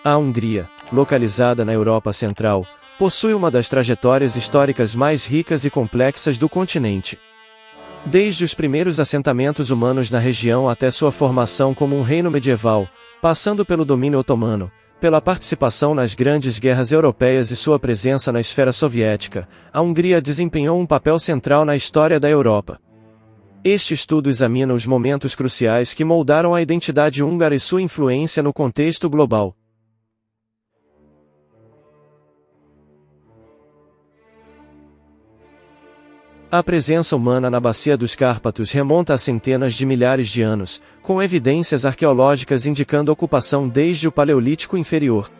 A Hungria, localizada na Europa Central, possui uma das trajetórias históricas mais ricas e complexas do continente. Desde os primeiros assentamentos humanos na região até sua formação como um reino medieval, passando pelo domínio otomano, pela participação nas grandes guerras europeias e sua presença na esfera soviética, a Hungria desempenhou um papel central na história da Europa. Este estudo examina os momentos cruciais que moldaram a identidade húngara e sua influência no contexto global. A presença humana na Bacia dos Cárpatos remonta a centenas de milhares de anos, com evidências arqueológicas indicando ocupação desde o Paleolítico Inferior.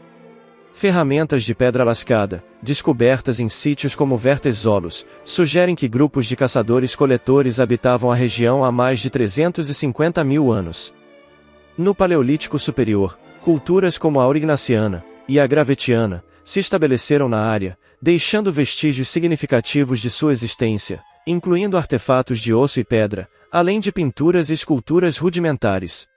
Ferramentas de pedra lascada, descobertas em sítios como Vertezolos, sugerem que grupos de caçadores-coletores habitavam a região há mais de 350 mil anos. No Paleolítico Superior, culturas como a aurignaciana e a gravetiana se estabeleceram na área, deixando vestígios significativos de sua existência, incluindo artefatos de osso e pedra, além de pinturas e esculturas rudimentares.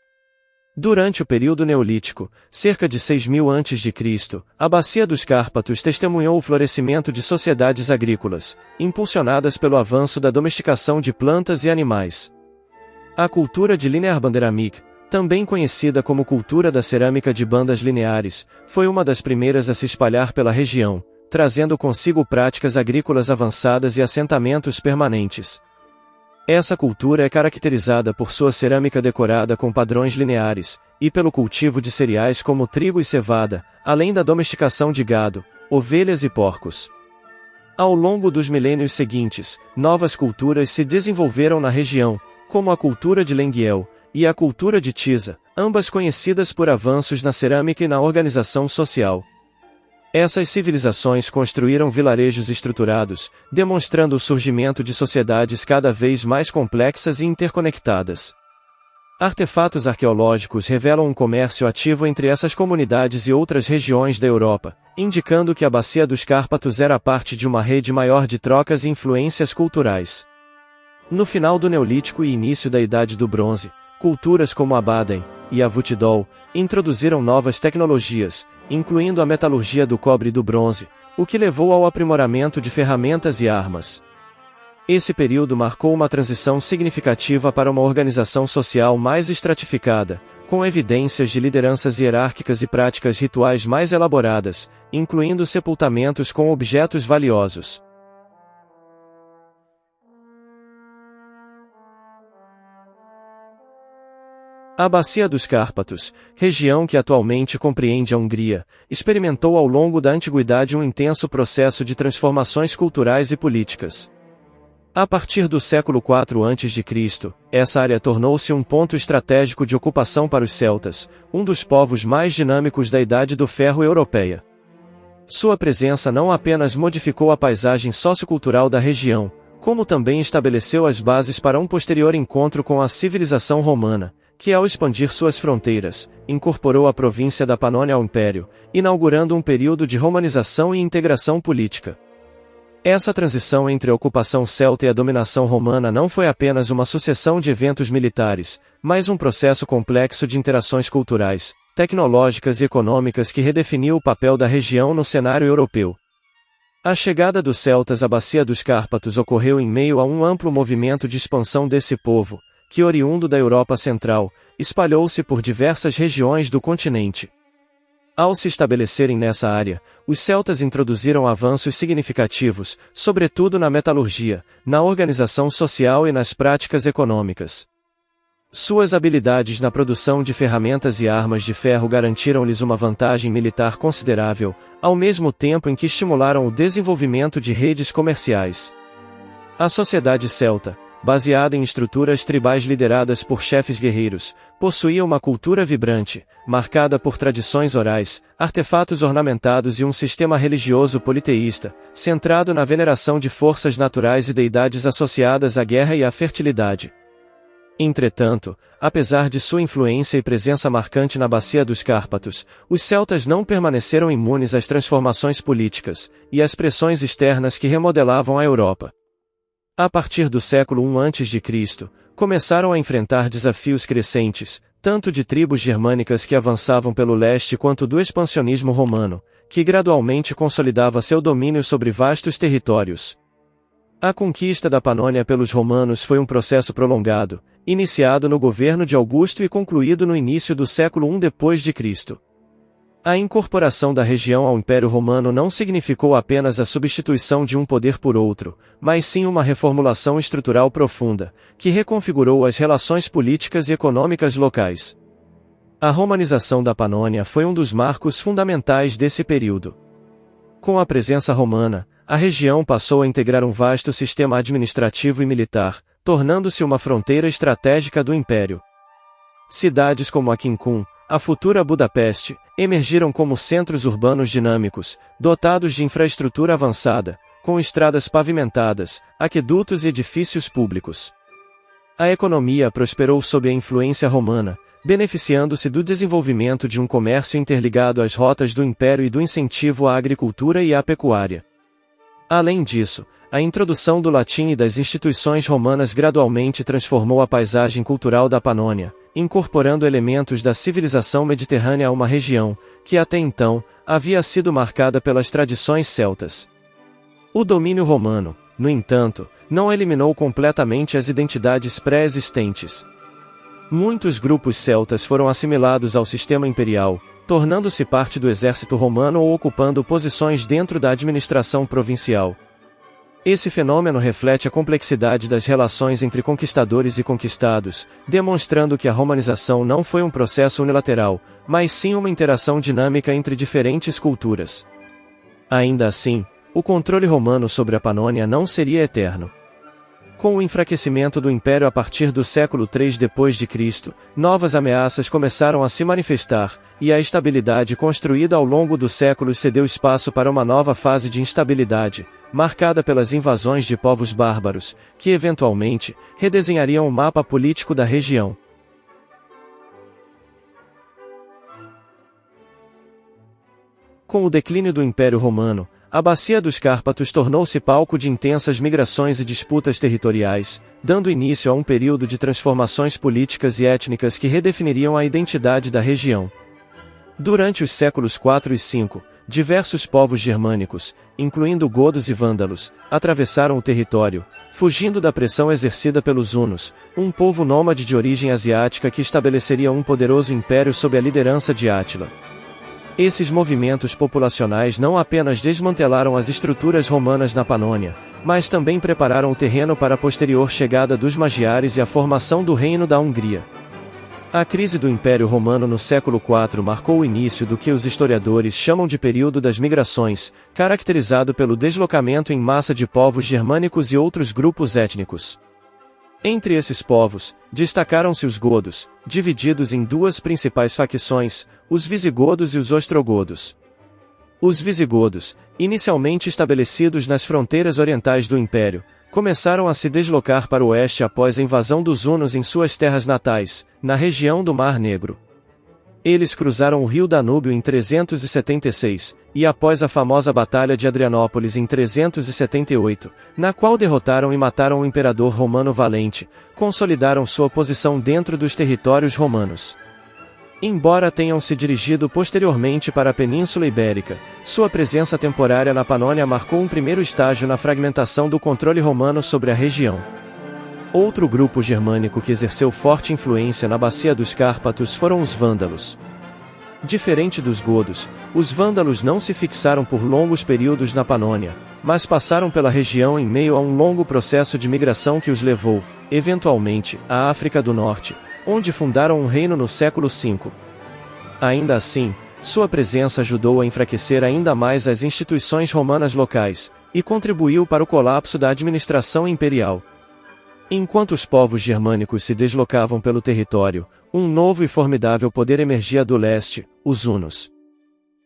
Durante o período neolítico, cerca de 6.000 a.C., a Bacia dos Cárpatos testemunhou o florescimento de sociedades agrícolas, impulsionadas pelo avanço da domesticação de plantas e animais. A cultura de Linearbanderamik, também conhecida como cultura da cerâmica de bandas lineares, foi uma das primeiras a se espalhar pela região, trazendo consigo práticas agrícolas avançadas e assentamentos permanentes. Essa cultura é caracterizada por sua cerâmica decorada com padrões lineares, e pelo cultivo de cereais como trigo e cevada, além da domesticação de gado, ovelhas e porcos. Ao longo dos milênios seguintes, novas culturas se desenvolveram na região, como a cultura de Lenguiel e a cultura de Tisa, ambas conhecidas por avanços na cerâmica e na organização social. Essas civilizações construíram vilarejos estruturados, demonstrando o surgimento de sociedades cada vez mais complexas e interconectadas. Artefatos arqueológicos revelam um comércio ativo entre essas comunidades e outras regiões da Europa, indicando que a Bacia dos Cárpatos era parte de uma rede maior de trocas e influências culturais. No final do Neolítico e início da Idade do Bronze, culturas como a Baden e a Vutidol introduziram novas tecnologias, incluindo a metalurgia do cobre e do bronze, o que levou ao aprimoramento de ferramentas e armas. Esse período marcou uma transição significativa para uma organização social mais estratificada, com evidências de lideranças hierárquicas e práticas rituais mais elaboradas, incluindo sepultamentos com objetos valiosos. A Bacia dos Cárpatos, região que atualmente compreende a Hungria, experimentou ao longo da antiguidade um intenso processo de transformações culturais e políticas. A partir do século IV a.C., essa área tornou-se um ponto estratégico de ocupação para os celtas, um dos povos mais dinâmicos da Idade do Ferro europeia. Sua presença não apenas modificou a paisagem sociocultural da região, como também estabeleceu as bases para um posterior encontro com a civilização romana, que ao expandir suas fronteiras, incorporou a província da Panônia ao Império, inaugurando um período de romanização e integração política. Essa transição entre a ocupação celta e a dominação romana não foi apenas uma sucessão de eventos militares, mas um processo complexo de interações culturais, tecnológicas e econômicas que redefiniu o papel da região no cenário europeu. A chegada dos celtas à Bacia dos Cárpatos ocorreu em meio a um amplo movimento de expansão desse povo, que oriundo da Europa Central, espalhou-se por diversas regiões do continente. Ao se estabelecerem nessa área, os celtas introduziram avanços significativos, sobretudo na metalurgia, na organização social e nas práticas econômicas. Suas habilidades na produção de ferramentas e armas de ferro garantiram-lhes uma vantagem militar considerável, ao mesmo tempo em que estimularam o desenvolvimento de redes comerciais. A sociedade celta, baseada em estruturas tribais lideradas por chefes guerreiros, possuía uma cultura vibrante, marcada por tradições orais, artefatos ornamentados e um sistema religioso politeísta, centrado na veneração de forças naturais e deidades associadas à guerra e à fertilidade. Entretanto, apesar de sua influência e presença marcante na Bacia dos Cárpatos, os celtas não permaneceram imunes às transformações políticas e às pressões externas que remodelavam a Europa. A partir do século I a.C., começaram a enfrentar desafios crescentes, tanto de tribos germânicas que avançavam pelo leste quanto do expansionismo romano, que gradualmente consolidava seu domínio sobre vastos territórios. A conquista da Panônia pelos romanos foi um processo prolongado, iniciado no governo de Augusto e concluído no início do século I d.C. A incorporação da região ao Império Romano não significou apenas a substituição de um poder por outro, mas sim uma reformulação estrutural profunda, que reconfigurou as relações políticas e econômicas locais. A romanização da Panônia foi um dos marcos fundamentais desse período. Com a presença romana, a região passou a integrar um vasto sistema administrativo e militar, tornando-se uma fronteira estratégica do Império. Cidades como Aquincum, a futura Budapeste, emergiram como centros urbanos dinâmicos, dotados de infraestrutura avançada, com estradas pavimentadas, aquedutos e edifícios públicos. A economia prosperou sob a influência romana, beneficiando-se do desenvolvimento de um comércio interligado às rotas do Império e do incentivo à agricultura e à pecuária. Além disso, a introdução do latim e das instituições romanas gradualmente transformou a paisagem cultural da Panônia, incorporando elementos da civilização mediterrânea a uma região, que até então, havia sido marcada pelas tradições celtas. O domínio romano, no entanto, não eliminou completamente as identidades pré-existentes. Muitos grupos celtas foram assimilados ao sistema imperial, tornando-se parte do exército romano ou ocupando posições dentro da administração provincial. Esse fenômeno reflete a complexidade das relações entre conquistadores e conquistados, demonstrando que a romanização não foi um processo unilateral, mas sim uma interação dinâmica entre diferentes culturas. Ainda assim, o controle romano sobre a Panônia não seria eterno. Com o enfraquecimento do Império a partir do século III d.C., novas ameaças começaram a se manifestar, e a estabilidade construída ao longo dos séculos cedeu espaço para uma nova fase de instabilidade, marcada pelas invasões de povos bárbaros, que eventualmente redesenhariam o mapa político da região. Com o declínio do Império Romano, a Bacia dos Cárpatos tornou-se palco de intensas migrações e disputas territoriais, dando início a um período de transformações políticas e étnicas que redefiniriam a identidade da região. Durante os séculos IV e V, diversos povos germânicos, incluindo godos e vândalos, atravessaram o território, fugindo da pressão exercida pelos hunos, um povo nômade de origem asiática que estabeleceria um poderoso império sob a liderança de Átila. Esses movimentos populacionais não apenas desmantelaram as estruturas romanas na Panônia, mas também prepararam o terreno para a posterior chegada dos magiares e a formação do Reino da Hungria. A crise do Império Romano no século IV marcou o início do que os historiadores chamam de período das migrações, caracterizado pelo deslocamento em massa de povos germânicos e outros grupos étnicos. Entre esses povos, destacaram-se os godos, divididos em duas principais facções, os visigodos e os ostrogodos. Os visigodos, inicialmente estabelecidos nas fronteiras orientais do Império, começaram a se deslocar para o oeste após a invasão dos hunos em suas terras natais, na região do Mar Negro. Eles cruzaram o rio Danúbio em 376, e após a famosa Batalha de Adrianópolis em 378, na qual derrotaram e mataram o imperador romano Valente, consolidaram sua posição dentro dos territórios romanos. Embora tenham se dirigido posteriormente para a Península Ibérica, sua presença temporária na Panônia marcou um primeiro estágio na fragmentação do controle romano sobre a região. Outro grupo germânico que exerceu forte influência na Bacia dos Cárpatos foram os vândalos. Diferente dos godos, os vândalos não se fixaram por longos períodos na Panônia, mas passaram pela região em meio a um longo processo de migração que os levou, eventualmente, à África do Norte, onde fundaram um reino no século V. Ainda assim, sua presença ajudou a enfraquecer ainda mais as instituições romanas locais, e contribuiu para o colapso da administração imperial. Enquanto os povos germânicos se deslocavam pelo território, um novo e formidável poder emergia do leste, os hunos.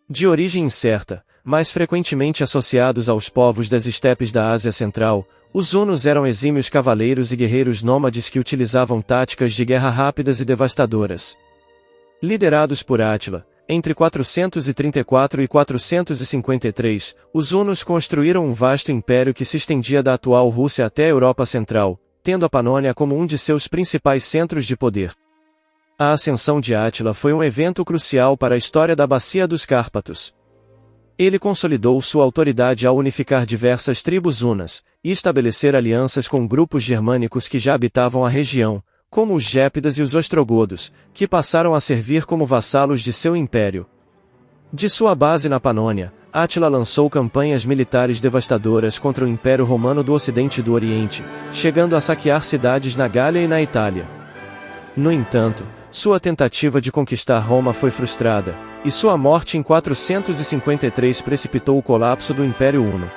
De origem incerta, mas frequentemente associados aos povos das estepes da Ásia Central, os hunos eram exímios cavaleiros e guerreiros nômades que utilizavam táticas de guerra rápidas e devastadoras. Liderados por Átila, entre 434 e 453, os hunos construíram um vasto império que se estendia da atual Rússia até a Europa Central, tendo a Panônia como um de seus principais centros de poder. A ascensão de Átila foi um evento crucial para a história da Bacia dos Cárpatos. Ele consolidou sua autoridade ao unificar diversas tribos hunas, e estabelecer alianças com grupos germânicos que já habitavam a região, como os Gépidas e os Ostrogodos, que passaram a servir como vassalos de seu império. De sua base na Panônia, Átila lançou campanhas militares devastadoras contra o Império Romano do Ocidente e do Oriente, chegando a saquear cidades na Gália e na Itália. No entanto, sua tentativa de conquistar Roma foi frustrada, e sua morte em 453 precipitou o colapso do Império Huno.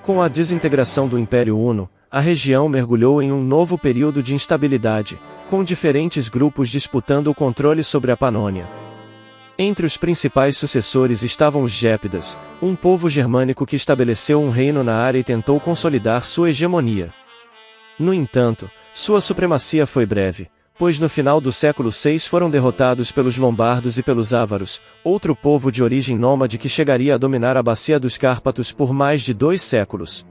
Com a desintegração do Império Huno, a região mergulhou em um novo período de instabilidade, com diferentes grupos disputando o controle sobre a Panônia. Entre os principais sucessores estavam os Gépidas, um povo germânico que estabeleceu um reino na área e tentou consolidar sua hegemonia. No entanto, sua supremacia foi breve, pois no final do século VI foram derrotados pelos Lombardos e pelos Ávaros, outro povo de origem nômade que chegaria a dominar a Bacia dos Cárpatos por mais de 2 séculos.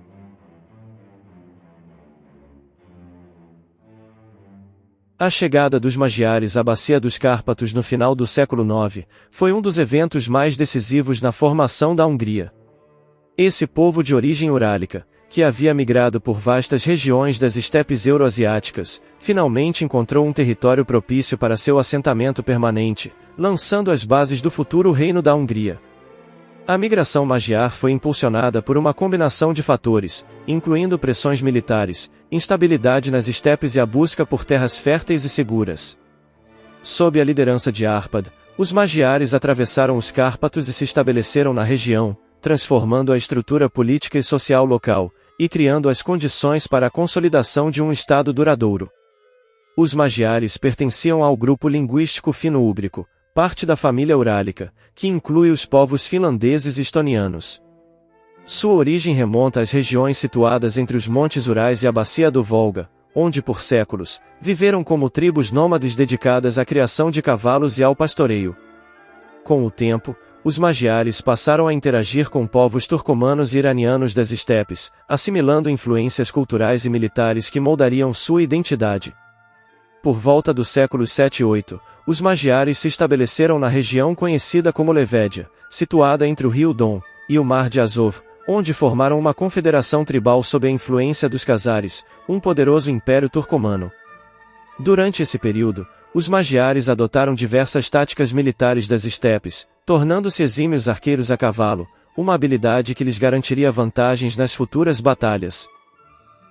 A chegada dos Magiares à Bacia dos Cárpatos no final do século IX foi um dos eventos mais decisivos na formação da Hungria. Esse povo de origem urálica, que havia migrado por vastas regiões das estepes euroasiáticas, finalmente encontrou um território propício para seu assentamento permanente, lançando as bases do futuro Reino da Hungria. A migração magiar foi impulsionada por uma combinação de fatores, incluindo pressões militares, instabilidade nas estepes e a busca por terras férteis e seguras. Sob a liderança de Árpad, os Magiares atravessaram os Cárpatos e se estabeleceram na região, transformando a estrutura política e social local, e criando as condições para a consolidação de um Estado duradouro. Os Magiares pertenciam ao grupo linguístico fino-úbrico, parte da família urálica, que inclui os povos finlandeses e estonianos. Sua origem remonta às regiões situadas entre os Montes Urais e a Bacia do Volga, onde por séculos, viveram como tribos nômades dedicadas à criação de cavalos e ao pastoreio. Com o tempo, os Magiares passaram a interagir com povos turcomanos e iranianos das estepes, assimilando influências culturais e militares que moldariam sua identidade. Por volta do séculos 7 e 8, os Magiares se estabeleceram na região conhecida como Levédia, situada entre o rio Don e o Mar de Azov, onde formaram uma confederação tribal sob a influência dos Khazares, um poderoso império turcomano. Durante esse período, os Magiares adotaram diversas táticas militares das estepes, tornando-se exímios arqueiros a cavalo, uma habilidade que lhes garantiria vantagens nas futuras batalhas.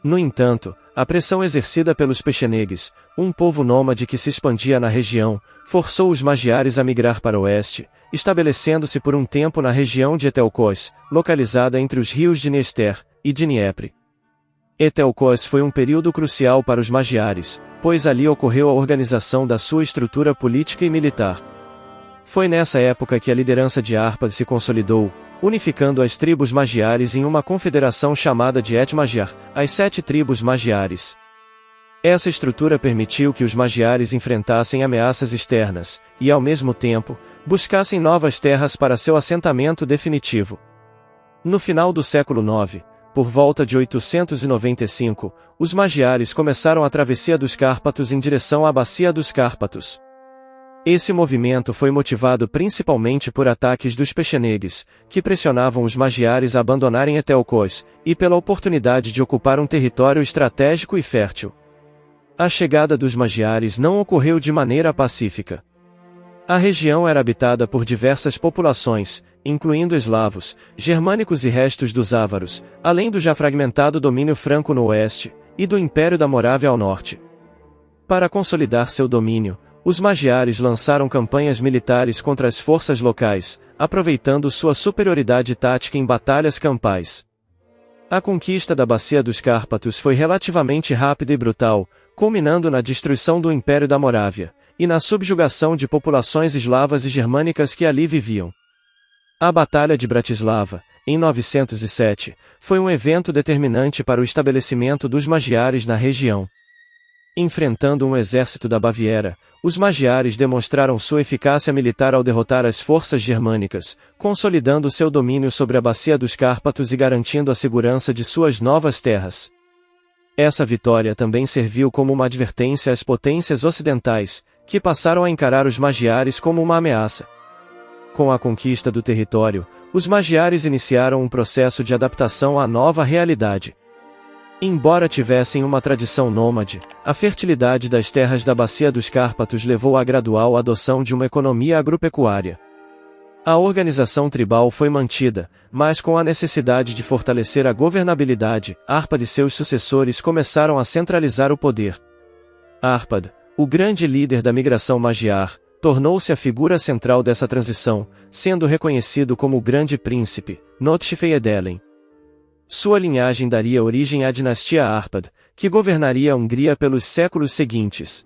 No entanto, a pressão exercida pelos Pechenegues, um povo nômade que se expandia na região, forçou os Magiares a migrar para o oeste, estabelecendo-se por um tempo na região de Etelkos, localizada entre os rios de Dniester e Dniepr. Etelkos foi um período crucial para os Magiares, pois ali ocorreu a organização da sua estrutura política e militar. Foi nessa época que a liderança de Árpad se consolidou, unificando as tribos Magiares em uma confederação chamada de Etmagiar, as 7 tribos Magiares. Essa estrutura permitiu que os Magiares enfrentassem ameaças externas, e ao mesmo tempo, buscassem novas terras para seu assentamento definitivo. No final do século IX, por volta de 895, os Magiares começaram a travessia dos Cárpatos em direção à Bacia dos Cárpatos. Esse movimento foi motivado principalmente por ataques dos Pechenegues, que pressionavam os Magiares a abandonarem Etelkos, e pela oportunidade de ocupar um território estratégico e fértil. A chegada dos Magiares não ocorreu de maneira pacífica. A região era habitada por diversas populações, incluindo eslavos, germânicos e restos dos ávaros, além do já fragmentado domínio franco no oeste, e do Império da Morávia ao norte. Para consolidar seu domínio, os Magiares lançaram campanhas militares contra as forças locais, aproveitando sua superioridade tática em batalhas campais. A conquista da Bacia dos Cárpatos foi relativamente rápida e brutal, culminando na destruição do Império da Morávia, e na subjugação de populações eslavas e germânicas que ali viviam. A Batalha de Bratislava, em 907, foi um evento determinante para o estabelecimento dos Magiares na região. Enfrentando um exército da Baviera, os Magiares demonstraram sua eficácia militar ao derrotar as forças germânicas, consolidando seu domínio sobre a Bacia dos Cárpatos e garantindo a segurança de suas novas terras. Essa vitória também serviu como uma advertência às potências ocidentais, que passaram a encarar os magiares como uma ameaça. Com a conquista do território, os magiares iniciaram um processo de adaptação à nova realidade. Embora tivessem uma tradição nômade, a fertilidade das terras da Bacia dos Cárpatos levou à gradual adoção de uma economia agropecuária. A organização tribal foi mantida, mas com a necessidade de fortalecer a governabilidade, Árpad e seus sucessores começaram a centralizar o poder. Árpad, o grande líder da migração magiar, tornou-se a figura central dessa transição, sendo reconhecido como o Grande Príncipe, Notchfeedelen. Sua linhagem daria origem à dinastia Árpad, que governaria a Hungria pelos séculos seguintes.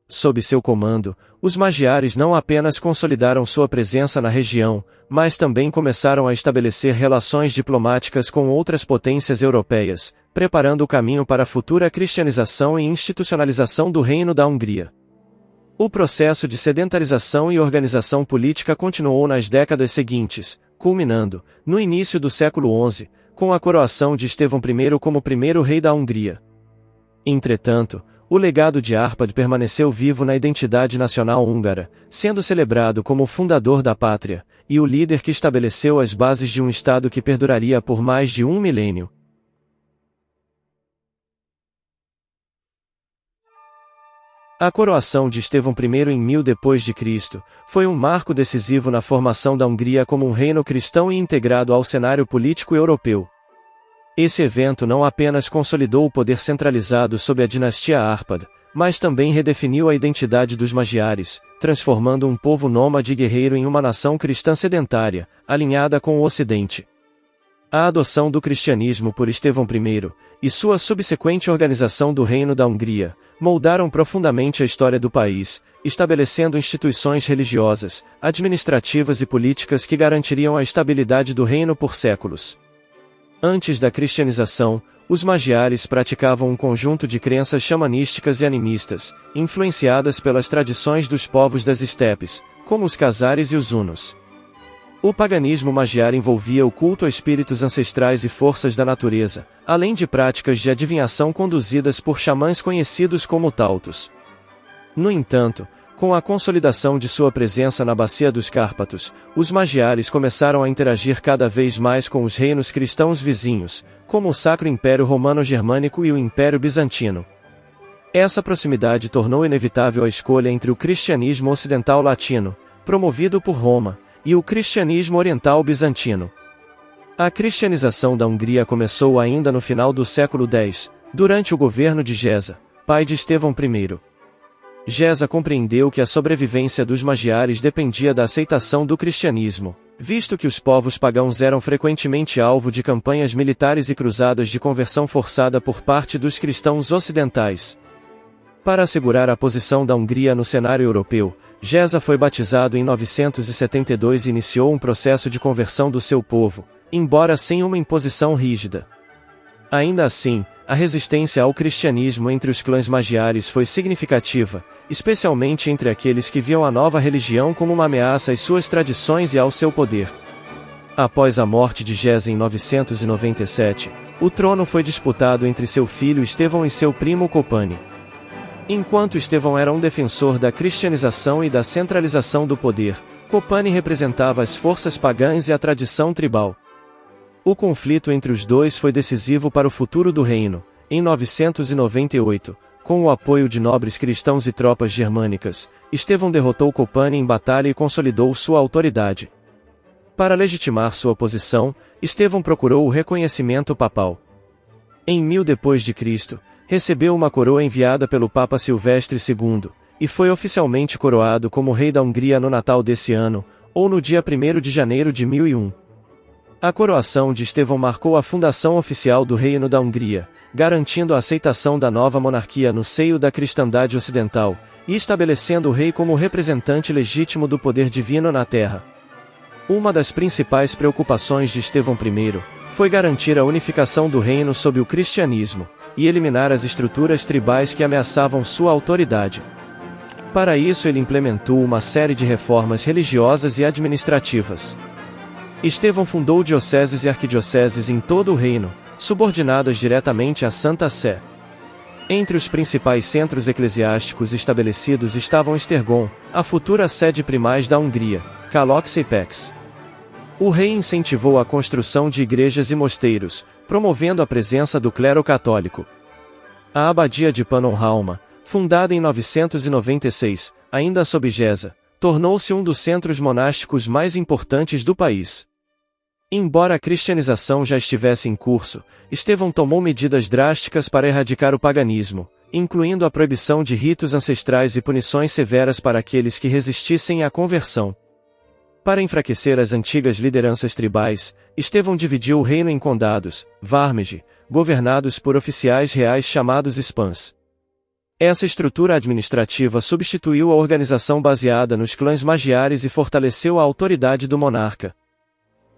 Sob seu comando, os magiares não apenas consolidaram sua presença na região, mas também começaram a estabelecer relações diplomáticas com outras potências europeias, preparando o caminho para a futura cristianização e institucionalização do Reino da Hungria. O processo de sedentarização e organização política continuou nas décadas seguintes, culminando, no início do século XI, com a coroação de Estevão I como primeiro rei da Hungria. Entretanto, o legado de Árpad permaneceu vivo na identidade nacional húngara, sendo celebrado como o fundador da pátria, e o líder que estabeleceu as bases de um Estado que perduraria por mais de um milênio. A coroação de Estevão I em 1000 d.C. foi um marco decisivo na formação da Hungria como um reino cristão e integrado ao cenário político europeu. Esse evento não apenas consolidou o poder centralizado sob a dinastia Árpad, mas também redefiniu a identidade dos magiares, transformando um povo nômade e guerreiro em uma nação cristã sedentária, alinhada com o Ocidente. A adoção do cristianismo por Estevão I, e sua subsequente organização do Reino da Hungria, moldaram profundamente a história do país, estabelecendo instituições religiosas, administrativas e políticas que garantiriam a estabilidade do reino por séculos. Antes da cristianização, os magiares praticavam um conjunto de crenças xamanísticas e animistas, influenciadas pelas tradições dos povos das estepes, como os Khazares e os Hunos. O paganismo magiar envolvia o culto a espíritos ancestrais e forças da natureza, além de práticas de adivinhação conduzidas por xamãs conhecidos como tautos. No entanto, com a consolidação de sua presença na Bacia dos Cárpatos, os magiares começaram a interagir cada vez mais com os reinos cristãos vizinhos, como o Sacro Império Romano-Germânico e o Império Bizantino. Essa proximidade tornou inevitável a escolha entre o cristianismo ocidental latino, promovido por Roma, e o cristianismo oriental bizantino. A cristianização da Hungria começou ainda no final do século X, durante o governo de Géza, pai de Estevão I. Géza compreendeu que a sobrevivência dos magiares dependia da aceitação do cristianismo, visto que os povos pagãos eram frequentemente alvo de campanhas militares e cruzadas de conversão forçada por parte dos cristãos ocidentais. Para assegurar a posição da Hungria no cenário europeu, Géza foi batizado em 972 e iniciou um processo de conversão do seu povo, embora sem uma imposição rígida. Ainda assim, a resistência ao cristianismo entre os clãs magiares foi significativa, especialmente entre aqueles que viam a nova religião como uma ameaça às suas tradições e ao seu poder. Após a morte de Géza em 997, o trono foi disputado entre seu filho Estevão e seu primo Kopani. Enquanto Estevão era um defensor da cristianização e da centralização do poder, Kopani representava as forças pagãs e a tradição tribal. O conflito entre os dois foi decisivo para o futuro do reino. Em 998, com o apoio de nobres cristãos e tropas germânicas, Estevão derrotou Kopani em batalha e consolidou sua autoridade. Para legitimar sua posição, Estevão procurou o reconhecimento papal. Em 1000 d.C., recebeu uma coroa enviada pelo Papa Silvestre II, e foi oficialmente coroado como rei da Hungria no Natal desse ano, ou no dia 1º de janeiro de 1001. A coroação de Estevão marcou a fundação oficial do Reino da Hungria, garantindo a aceitação da nova monarquia no seio da cristandade ocidental, e estabelecendo o rei como representante legítimo do poder divino na terra. Uma das principais preocupações de Estevão I foi garantir a unificação do reino sob o cristianismo, e eliminar as estruturas tribais que ameaçavam sua autoridade. Para isso ele implementou uma série de reformas religiosas e administrativas. Estevão fundou dioceses e arquidioceses em todo o reino, subordinadas diretamente à Santa Sé. Entre os principais centros eclesiásticos estabelecidos estavam Esztergom, a futura sede primaz da Hungria, Kalocsai Pécs. O rei incentivou a construção de igrejas e mosteiros, promovendo a presença do clero católico. A abadia de Pannonhalma, fundada em 996, ainda sob Geza, tornou-se um dos centros monásticos mais importantes do país. Embora a cristianização já estivesse em curso, Estevão tomou medidas drásticas para erradicar o paganismo, incluindo a proibição de ritos ancestrais e punições severas para aqueles que resistissem à conversão. Para enfraquecer as antigas lideranças tribais, Estevão dividiu o reino em condados, Varmegi, governados por oficiais reais chamados spans. Essa estrutura administrativa substituiu a organização baseada nos clãs magiares e fortaleceu a autoridade do monarca.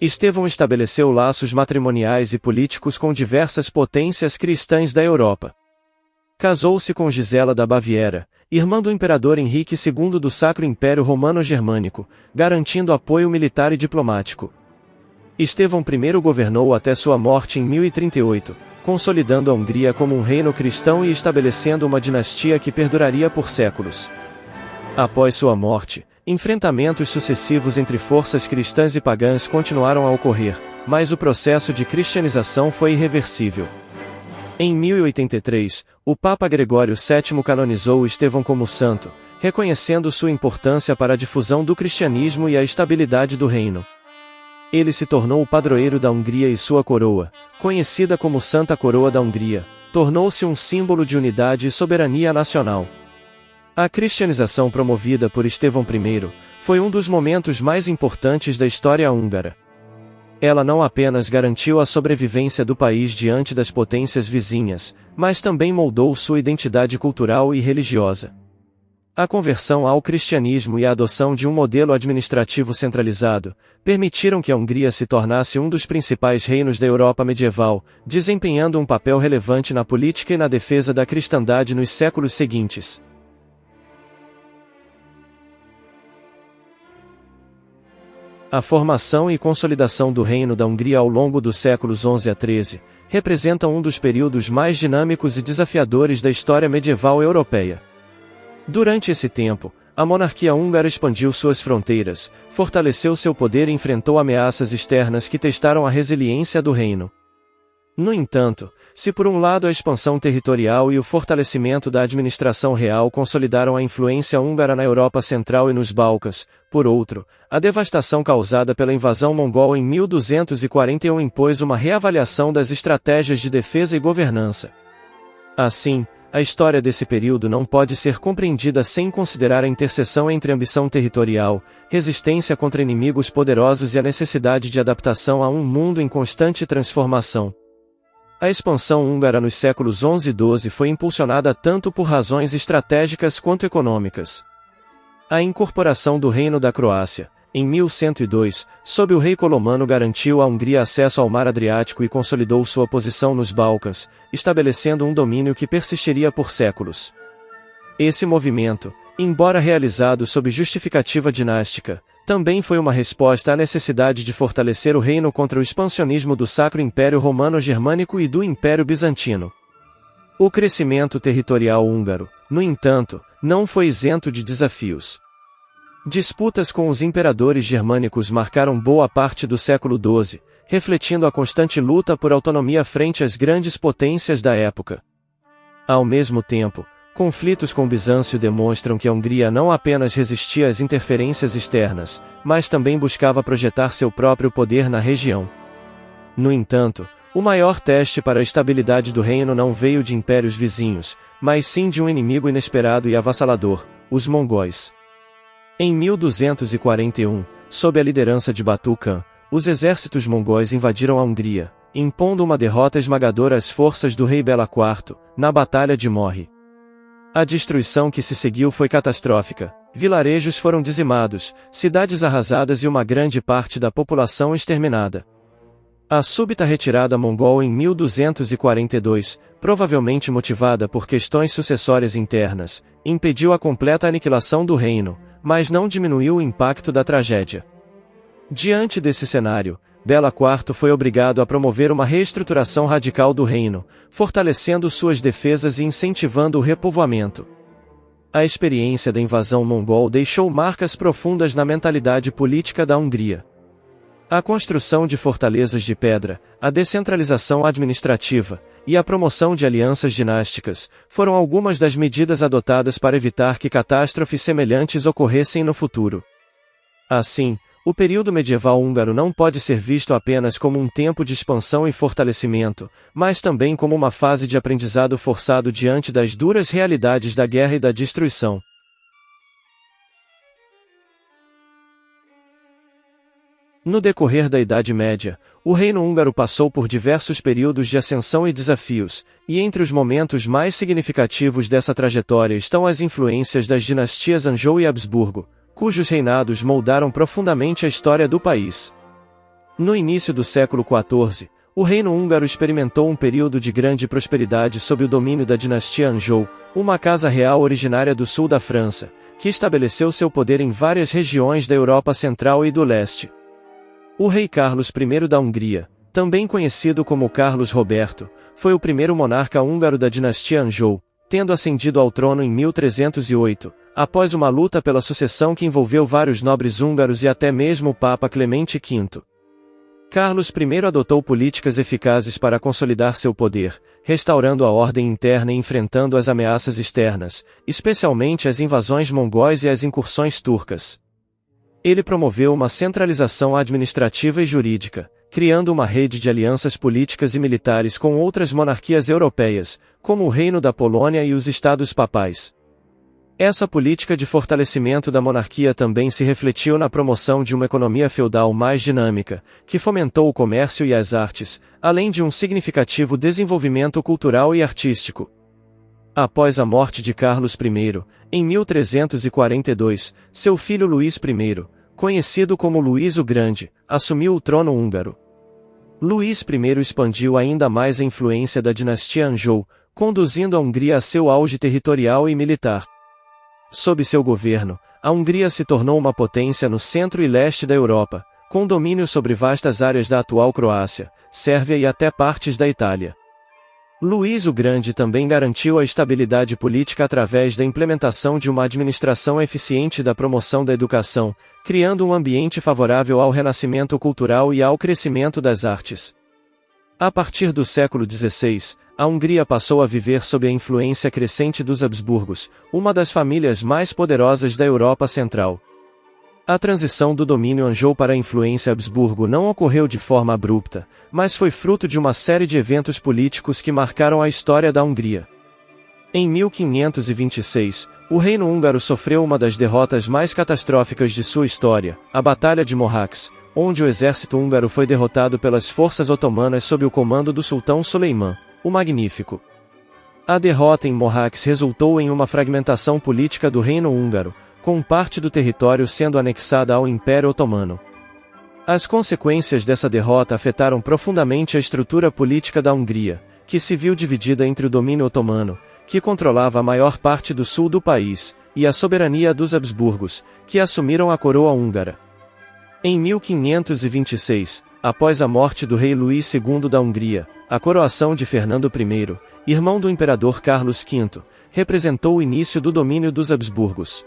Estevão estabeleceu laços matrimoniais e políticos com diversas potências cristãs da Europa. Casou-se com Gisela da Baviera, irmã do imperador Henrique II do Sacro Império Romano-Germânico, garantindo apoio militar e diplomático. Estevão I governou até sua morte em 1038, consolidando a Hungria como um reino cristão e estabelecendo uma dinastia que perduraria por séculos. Após sua morte, enfrentamentos sucessivos entre forças cristãs e pagãs continuaram a ocorrer, mas o processo de cristianização foi irreversível. Em 1083, o Papa Gregório VII canonizou Estevão como santo, reconhecendo sua importância para a difusão do cristianismo e a estabilidade do reino. Ele se tornou o padroeiro da Hungria e sua coroa, conhecida como Santa Coroa da Hungria, tornou-se um símbolo de unidade e soberania nacional. A cristianização promovida por Estevão I foi um dos momentos mais importantes da história húngara. Ela não apenas garantiu a sobrevivência do país diante das potências vizinhas, mas também moldou sua identidade cultural e religiosa. A conversão ao cristianismo e a adoção de um modelo administrativo centralizado permitiram que a Hungria se tornasse um dos principais reinos da Europa medieval, desempenhando um papel relevante na política e na defesa da cristandade nos séculos seguintes. A formação e consolidação do Reino da Hungria ao longo dos séculos XI a XIII representa um dos períodos mais dinâmicos e desafiadores da história medieval europeia. Durante esse tempo, a monarquia húngara expandiu suas fronteiras, fortaleceu seu poder e enfrentou ameaças externas que testaram a resiliência do reino. No entanto, se por um lado a expansão territorial e o fortalecimento da administração real consolidaram a influência húngara na Europa Central e nos Balcãs, por outro, a devastação causada pela invasão mongol em 1241 impôs uma reavaliação das estratégias de defesa e governança. Assim, a história desse período não pode ser compreendida sem considerar a interseção entre ambição territorial, resistência contra inimigos poderosos e a necessidade de adaptação a um mundo em constante transformação. A expansão húngara nos séculos XI e XII foi impulsionada tanto por razões estratégicas quanto econômicas. A incorporação do Reino da Croácia, em 1102, sob o rei Colomano, garantiu à Hungria acesso ao Mar Adriático e consolidou sua posição nos Balcãs, estabelecendo um domínio que persistiria por séculos. Esse movimento, embora realizado sob justificativa dinástica, também foi uma resposta à necessidade de fortalecer o reino contra o expansionismo do Sacro Império Romano-Germânico e do Império Bizantino. O crescimento territorial húngaro, no entanto, não foi isento de desafios. Disputas com os imperadores germânicos marcaram boa parte do século XII, refletindo a constante luta por autonomia frente às grandes potências da época. Ao mesmo tempo, conflitos com Bizâncio demonstram que a Hungria não apenas resistia às interferências externas, mas também buscava projetar seu próprio poder na região. No entanto, o maior teste para a estabilidade do reino não veio de impérios vizinhos, mas sim de um inimigo inesperado e avassalador, os mongóis. Em 1241, sob a liderança de Batu Khan, os exércitos mongóis invadiram a Hungria, impondo uma derrota esmagadora às forças do rei Bela IV, na Batalha de Morri. A destruição que se seguiu foi catastrófica, vilarejos foram dizimados, cidades arrasadas e uma grande parte da população exterminada. A súbita retirada mongol em 1242, provavelmente motivada por questões sucessórias internas, impediu a completa aniquilação do reino, mas não diminuiu o impacto da tragédia. Diante desse cenário, Bela IV foi obrigado a promover uma reestruturação radical do reino, fortalecendo suas defesas e incentivando o repovoamento. A experiência da invasão mongol deixou marcas profundas na mentalidade política da Hungria. A construção de fortalezas de pedra, a descentralização administrativa e a promoção de alianças dinásticas foram algumas das medidas adotadas para evitar que catástrofes semelhantes ocorressem no futuro. Assim, o período medieval húngaro não pode ser visto apenas como um tempo de expansão e fortalecimento, mas também como uma fase de aprendizado forçado diante das duras realidades da guerra e da destruição. No decorrer da Idade Média, o Reino Húngaro passou por diversos períodos de ascensão e desafios, e entre os momentos mais significativos dessa trajetória estão as influências das dinastias Anjou e Habsburgo, cujos reinados moldaram profundamente a história do país. No início do século XIV, o Reino Húngaro experimentou um período de grande prosperidade sob o domínio da dinastia Anjou, uma casa real originária do sul da França, que estabeleceu seu poder em várias regiões da Europa Central e do Leste. O rei Carlos I da Hungria, também conhecido como Carlos Roberto, foi o primeiro monarca húngaro da dinastia Anjou, tendo ascendido ao trono em 1308, após uma luta pela sucessão que envolveu vários nobres húngaros e até mesmo o Papa Clemente V. Carlos I adotou políticas eficazes para consolidar seu poder, restaurando a ordem interna e enfrentando as ameaças externas, especialmente as invasões mongóis e as incursões turcas. Ele promoveu uma centralização administrativa e jurídica, criando uma rede de alianças políticas e militares com outras monarquias europeias, como o Reino da Polônia e os Estados Papais. Essa política de fortalecimento da monarquia também se refletiu na promoção de uma economia feudal mais dinâmica, que fomentou o comércio e as artes, além de um significativo desenvolvimento cultural e artístico. Após a morte de Carlos I, em 1342, seu filho Luís I, conhecido como Luís o Grande, assumiu o trono húngaro. Luís I expandiu ainda mais a influência da dinastia Anjou, conduzindo a Hungria a seu auge territorial e militar. Sob seu governo, a Hungria se tornou uma potência no centro e leste da Europa, com domínio sobre vastas áreas da atual Croácia, Sérvia e até partes da Itália. Luís o Grande também garantiu a estabilidade política através da implementação de uma administração eficiente e da promoção da educação, criando um ambiente favorável ao renascimento cultural e ao crescimento das artes. A partir do século XVI, a Hungria passou a viver sob a influência crescente dos Habsburgos, uma das famílias mais poderosas da Europa Central. A transição do domínio Anjou para a influência Habsburgo não ocorreu de forma abrupta, mas foi fruto de uma série de eventos políticos que marcaram a história da Hungria. Em 1526, o Reino Húngaro sofreu uma das derrotas mais catastróficas de sua história, a Batalha de Mohacs, onde o exército húngaro foi derrotado pelas forças otomanas sob o comando do sultão Suleiman, o Magnífico. A derrota em Mohacs resultou em uma fragmentação política do Reino Húngaro, com parte do território sendo anexada ao Império Otomano. As consequências dessa derrota afetaram profundamente a estrutura política da Hungria, que se viu dividida entre o domínio otomano, que controlava a maior parte do sul do país, e a soberania dos Habsburgos, que assumiram a coroa húngara. Em 1526, após a morte do rei Luís II da Hungria, a coroação de Fernando I, irmão do imperador Carlos V, representou o início do domínio dos Habsburgos.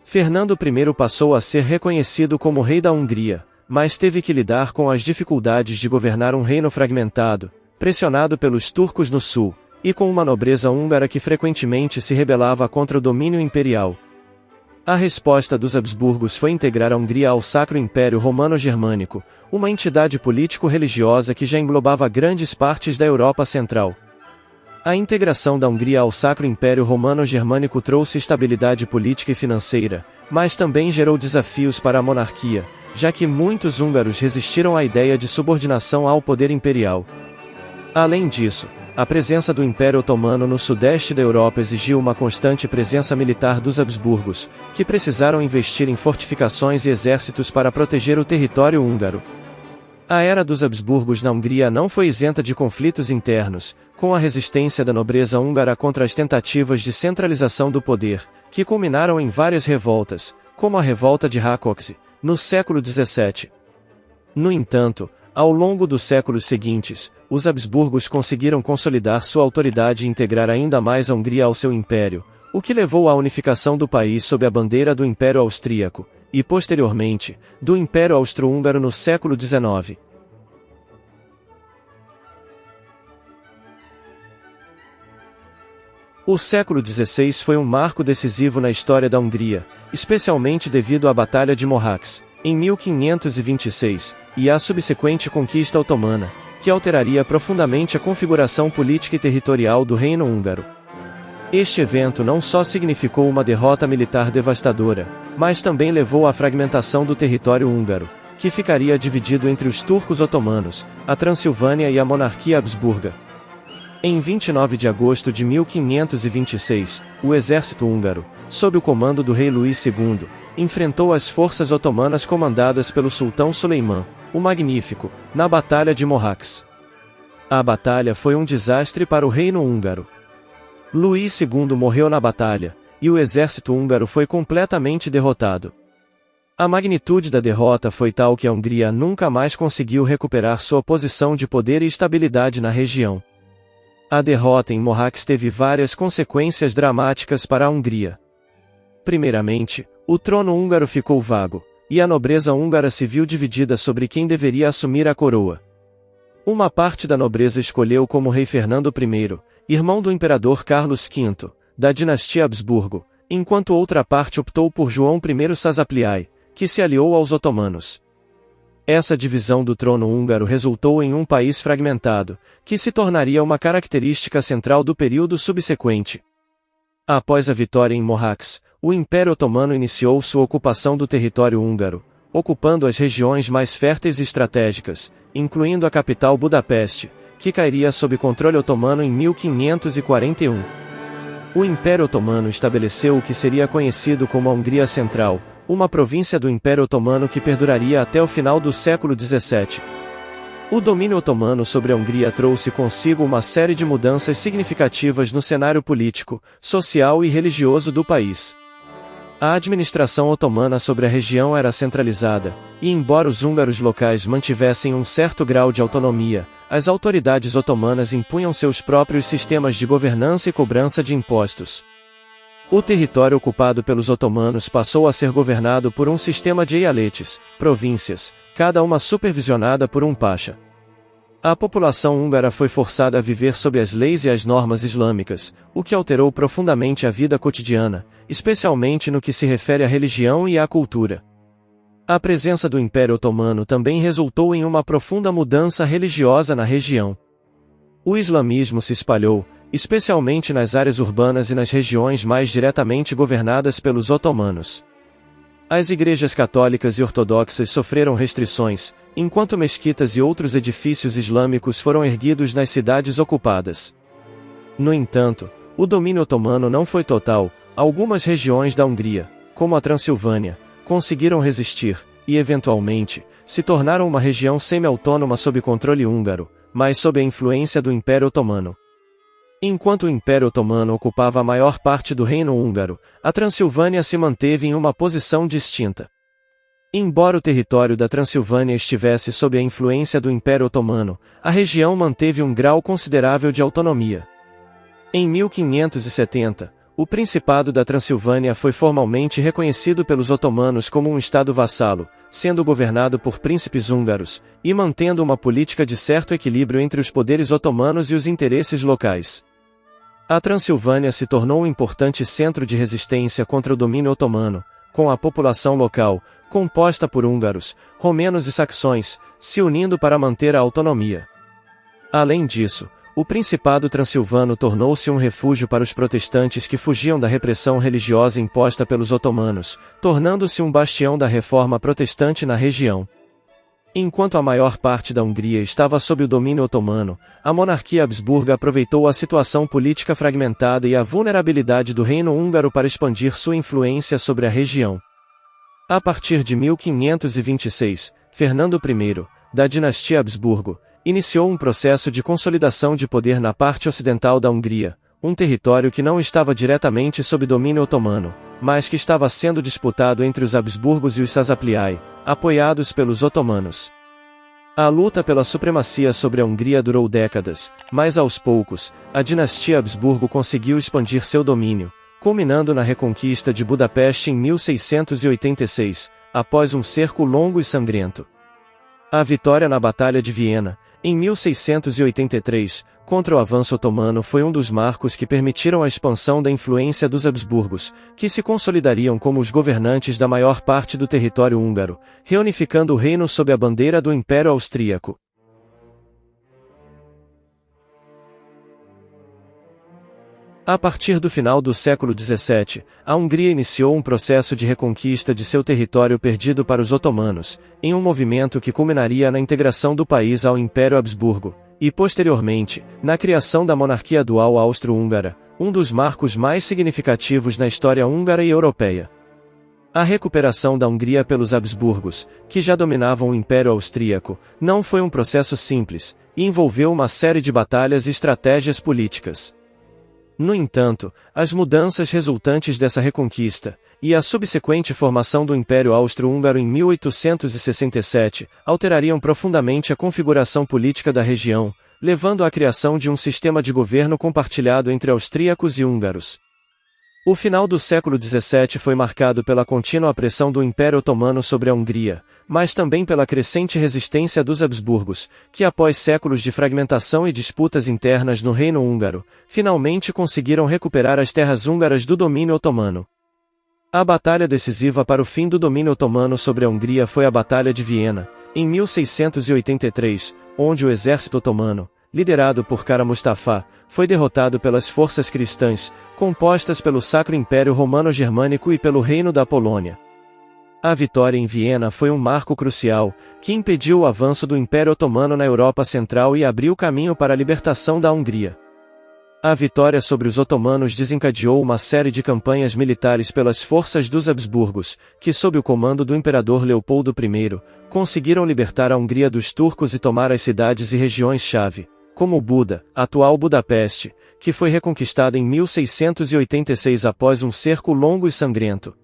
Fernando I passou a ser reconhecido como rei da Hungria, mas teve que lidar com as dificuldades de governar um reino fragmentado, pressionado pelos turcos no sul, e com uma nobreza húngara que frequentemente se rebelava contra o domínio imperial. A resposta dos Habsburgos foi integrar a Hungria ao Sacro Império Romano-Germânico, uma entidade político-religiosa que já englobava grandes partes da Europa Central. A integração da Hungria ao Sacro Império Romano-Germânico trouxe estabilidade política e financeira, mas também gerou desafios para a monarquia, já que muitos húngaros resistiram à ideia de subordinação ao poder imperial. Além disso, a presença do Império Otomano no sudeste da Europa exigiu uma constante presença militar dos Habsburgos, que precisaram investir em fortificações e exércitos para proteger o território húngaro. A era dos Habsburgos na Hungria não foi isenta de conflitos internos, com a resistência da nobreza húngara contra as tentativas de centralização do poder, que culminaram em várias revoltas, como a Revolta de Rákóczi, no século XVII. No entanto, ao longo dos séculos seguintes, os Habsburgos conseguiram consolidar sua autoridade e integrar ainda mais a Hungria ao seu império, o que levou à unificação do país sob a bandeira do Império Austríaco, e posteriormente, do Império Austro-Húngaro no século XIX. O século XVI foi um marco decisivo na história da Hungria, especialmente devido à Batalha de Mohacs, em 1526, e à subsequente conquista otomana, que alteraria profundamente a configuração política e territorial do Reino Húngaro. Este evento não só significou uma derrota militar devastadora, mas também levou à fragmentação do território húngaro, que ficaria dividido entre os turcos otomanos, a Transilvânia e a monarquia habsburga. Em 29 de agosto de 1526, o exército húngaro, sob o comando do rei Luís II, enfrentou as forças otomanas comandadas pelo sultão Suleiman, o Magnífico, na Batalha de Mohacs. A batalha foi um desastre para o reino húngaro. Luís II morreu na batalha, e o exército húngaro foi completamente derrotado. A magnitude da derrota foi tal que a Hungria nunca mais conseguiu recuperar sua posição de poder e estabilidade na região. A derrota em Mohacs teve várias consequências dramáticas para a Hungria. Primeiramente, o trono húngaro ficou vago, e a nobreza húngara se viu dividida sobre quem deveria assumir a coroa. Uma parte da nobreza escolheu como rei Fernando I, irmão do imperador Carlos V, da dinastia Habsburgo, enquanto outra parte optou por João I Szászlói, que se aliou aos otomanos. Essa divisão do trono húngaro resultou em um país fragmentado, que se tornaria uma característica central do período subsequente. Após a vitória em Mohacs, o Império Otomano iniciou sua ocupação do território húngaro, ocupando as regiões mais férteis e estratégicas, incluindo a capital Budapeste, que cairia sob controle otomano em 1541. O Império Otomano estabeleceu o que seria conhecido como a Hungria Central, uma província do Império Otomano que perduraria até o final do século XVII. O domínio otomano sobre a Hungria trouxe consigo uma série de mudanças significativas no cenário político, social e religioso do país. A administração otomana sobre a região era centralizada, e embora os húngaros locais mantivessem um certo grau de autonomia, as autoridades otomanas impunham seus próprios sistemas de governança e cobrança de impostos. O território ocupado pelos otomanos passou a ser governado por um sistema de eyaletes, províncias, cada uma supervisionada por um pacha. A população húngara foi forçada a viver sob as leis e as normas islâmicas, o que alterou profundamente a vida cotidiana, especialmente no que se refere à religião e à cultura. A presença do Império Otomano também resultou em uma profunda mudança religiosa na região. O islamismo se espalhou, especialmente nas áreas urbanas e nas regiões mais diretamente governadas pelos otomanos. As igrejas católicas e ortodoxas sofreram restrições, enquanto mesquitas e outros edifícios islâmicos foram erguidos nas cidades ocupadas. No entanto, o domínio otomano não foi total, algumas regiões da Hungria, como a Transilvânia, conseguiram resistir, e eventualmente, se tornaram uma região semi-autônoma sob controle húngaro, mas sob a influência do Império Otomano. Enquanto o Império Otomano ocupava a maior parte do Reino Húngaro, a Transilvânia se manteve em uma posição distinta. Embora o território da Transilvânia estivesse sob a influência do Império Otomano, a região manteve um grau considerável de autonomia. Em 1570, o Principado da Transilvânia foi formalmente reconhecido pelos otomanos como um estado vassalo, sendo governado por príncipes húngaros, e mantendo uma política de certo equilíbrio entre os poderes otomanos e os interesses locais. A Transilvânia se tornou um importante centro de resistência contra o domínio otomano, com a população local, composta por húngaros, romenos e saxões, se unindo para manter a autonomia. Além disso, o Principado Transilvano tornou-se um refúgio para os protestantes que fugiam da repressão religiosa imposta pelos otomanos, tornando-se um bastião da reforma protestante na região. Enquanto a maior parte da Hungria estava sob o domínio otomano, a monarquia habsburga aproveitou a situação política fragmentada e a vulnerabilidade do reino húngaro para expandir sua influência sobre a região. A partir de 1526, Fernando I, da dinastia Habsburgo, iniciou um processo de consolidação de poder na parte ocidental da Hungria, um território que não estava diretamente sob domínio otomano, mas que estava sendo disputado entre os Habsburgos e os Szászlói, apoiados pelos otomanos. A luta pela supremacia sobre a Hungria durou décadas, mas aos poucos, a dinastia Habsburgo conseguiu expandir seu domínio, culminando na Reconquista de Budapeste em 1686, após um cerco longo e sangrento. A vitória na Batalha de Viena, em 1683, contra o avanço otomano foi um dos marcos que permitiram a expansão da influência dos Habsburgos, que se consolidariam como os governantes da maior parte do território húngaro, reunificando o reino sob a bandeira do Império Austríaco. A partir do final do século XVII, a Hungria iniciou um processo de reconquista de seu território perdido para os otomanos, em um movimento que culminaria na integração do país ao Império Habsburgo, e posteriormente, na criação da monarquia dual austro-húngara, um dos marcos mais significativos na história húngara e europeia. A recuperação da Hungria pelos Habsburgos, que já dominavam o Império Austríaco, não foi um processo simples, e envolveu uma série de batalhas e estratégias políticas. No entanto, as mudanças resultantes dessa reconquista, e a subsequente formação do Império Austro-Húngaro em 1867, alterariam profundamente a configuração política da região, levando à criação de um sistema de governo compartilhado entre austríacos e húngaros. O final do século XVII foi marcado pela contínua pressão do Império Otomano sobre a Hungria, mas também pela crescente resistência dos Habsburgos, que após séculos de fragmentação e disputas internas no Reino Húngaro, finalmente conseguiram recuperar as terras húngaras do domínio otomano. A batalha decisiva para o fim do domínio otomano sobre a Hungria foi a Batalha de Viena, em 1683, onde o exército otomano, liderado por Kara Mustafa, foi derrotado pelas forças cristãs, compostas pelo Sacro Império Romano-Germânico e pelo Reino da Polônia. A vitória em Viena foi um marco crucial, que impediu o avanço do Império Otomano na Europa Central e abriu caminho para a libertação da Hungria. A vitória sobre os otomanos desencadeou uma série de campanhas militares pelas forças dos Habsburgos, que sob o comando do imperador Leopoldo I, conseguiram libertar a Hungria dos turcos e tomar as cidades e regiões-chave, como Buda, atual Budapeste, que foi reconquistada em 1686 após um cerco longo e sangrento.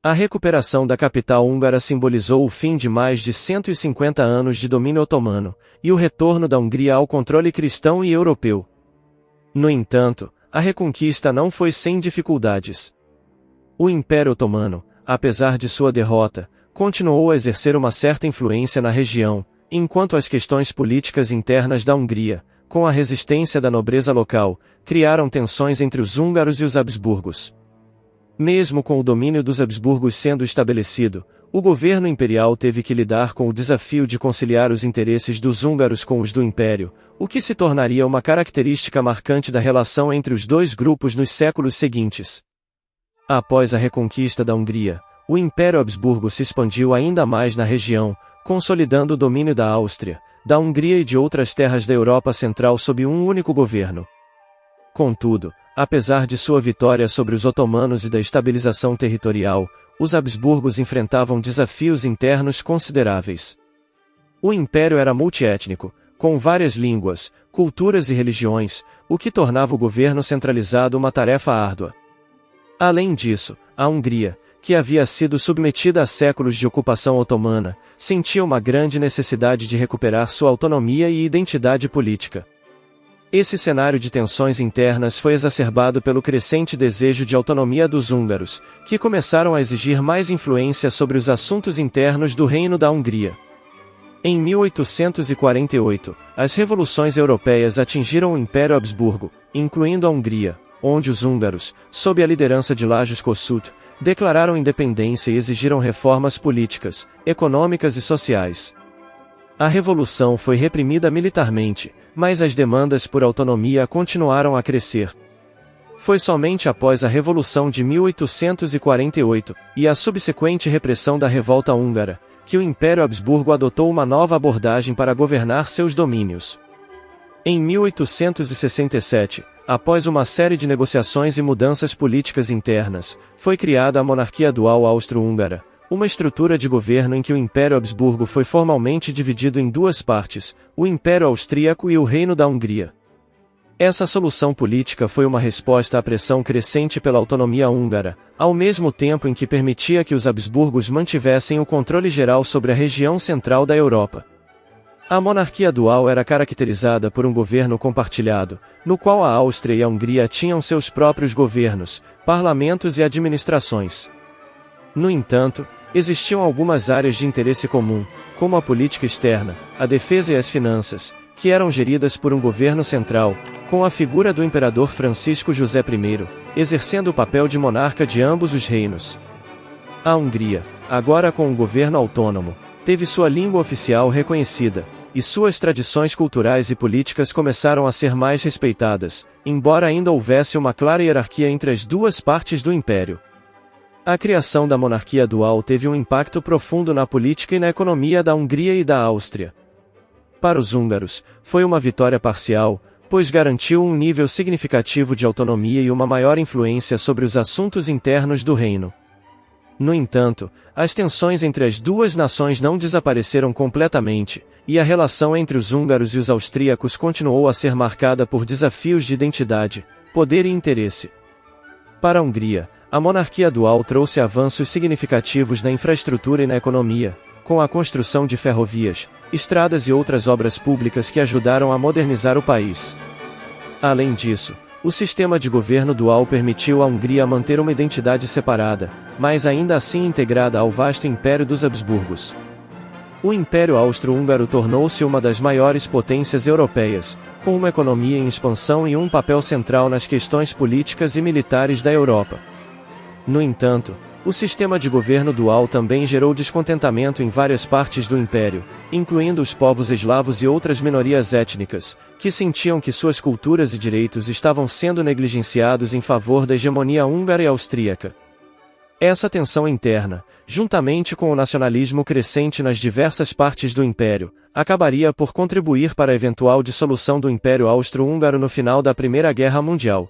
A recuperação da capital húngara simbolizou o fim de mais de 150 anos de domínio otomano, e o retorno da Hungria ao controle cristão e europeu. No entanto, a reconquista não foi sem dificuldades. O Império Otomano, apesar de sua derrota, continuou a exercer uma certa influência na região, enquanto as questões políticas internas da Hungria, com a resistência da nobreza local, criaram tensões entre os húngaros e os Habsburgos. Mesmo com o domínio dos Habsburgos sendo estabelecido, o governo imperial teve que lidar com o desafio de conciliar os interesses dos húngaros com os do Império, o que se tornaria uma característica marcante da relação entre os dois grupos nos séculos seguintes. Após a reconquista da Hungria, o Império Habsburgo se expandiu ainda mais na região, consolidando o domínio da Áustria, da Hungria e de outras terras da Europa Central sob um único governo. Contudo, apesar de sua vitória sobre os otomanos e da estabilização territorial, os Habsburgos enfrentavam desafios internos consideráveis. O império era multiétnico, com várias línguas, culturas e religiões, o que tornava o governo centralizado uma tarefa árdua. Além disso, a Hungria, que havia sido submetida a séculos de ocupação otomana, sentia uma grande necessidade de recuperar sua autonomia e identidade política. Esse cenário de tensões internas foi exacerbado pelo crescente desejo de autonomia dos húngaros, que começaram a exigir mais influência sobre os assuntos internos do Reino da Hungria. Em 1848, as revoluções europeias atingiram o Império Habsburgo, incluindo a Hungria, onde os húngaros, sob a liderança de Lajos Kossuth, declararam independência e exigiram reformas políticas, econômicas e sociais. A revolução foi reprimida militarmente, mas as demandas por autonomia continuaram a crescer. Foi somente após a Revolução de 1848, e a subsequente repressão da revolta húngara, que o Império Habsburgo adotou uma nova abordagem para governar seus domínios. Em 1867, após uma série de negociações e mudanças políticas internas, foi criada a monarquia dual austro-húngara, uma estrutura de governo em que o Império Habsburgo foi formalmente dividido em duas partes, o Império Austríaco e o Reino da Hungria. Essa solução política foi uma resposta à pressão crescente pela autonomia húngara, ao mesmo tempo em que permitia que os Habsburgos mantivessem o controle geral sobre a região central da Europa. A monarquia dual era caracterizada por um governo compartilhado, no qual a Áustria e a Hungria tinham seus próprios governos, parlamentos e administrações. No entanto, existiam algumas áreas de interesse comum, como a política externa, a defesa e as finanças, que eram geridas por um governo central, com a figura do imperador Francisco José I, exercendo o papel de monarca de ambos os reinos. A Hungria, agora com um governo autônomo, teve sua língua oficial reconhecida, e suas tradições culturais e políticas começaram a ser mais respeitadas, embora ainda houvesse uma clara hierarquia entre as duas partes do império. A criação da monarquia dual teve um impacto profundo na política e na economia da Hungria e da Áustria. Para os húngaros, foi uma vitória parcial, pois garantiu um nível significativo de autonomia e uma maior influência sobre os assuntos internos do reino. No entanto, as tensões entre as duas nações não desapareceram completamente, e a relação entre os húngaros e os austríacos continuou a ser marcada por desafios de identidade, poder e interesse. Para a Hungria, a monarquia dual trouxe avanços significativos na infraestrutura e na economia, com a construção de ferrovias, estradas e outras obras públicas que ajudaram a modernizar o país. Além disso, o sistema de governo dual permitiu à Hungria manter uma identidade separada, mas ainda assim integrada ao vasto Império dos Habsburgos. O Império Austro-Húngaro tornou-se uma das maiores potências europeias, com uma economia em expansão e um papel central nas questões políticas e militares da Europa. No entanto, o sistema de governo dual também gerou descontentamento em várias partes do império, incluindo os povos eslavos e outras minorias étnicas, que sentiam que suas culturas e direitos estavam sendo negligenciados em favor da hegemonia húngara e austríaca. Essa tensão interna, juntamente com o nacionalismo crescente nas diversas partes do império, acabaria por contribuir para a eventual dissolução do Império Austro-Húngaro no final da Primeira Guerra Mundial.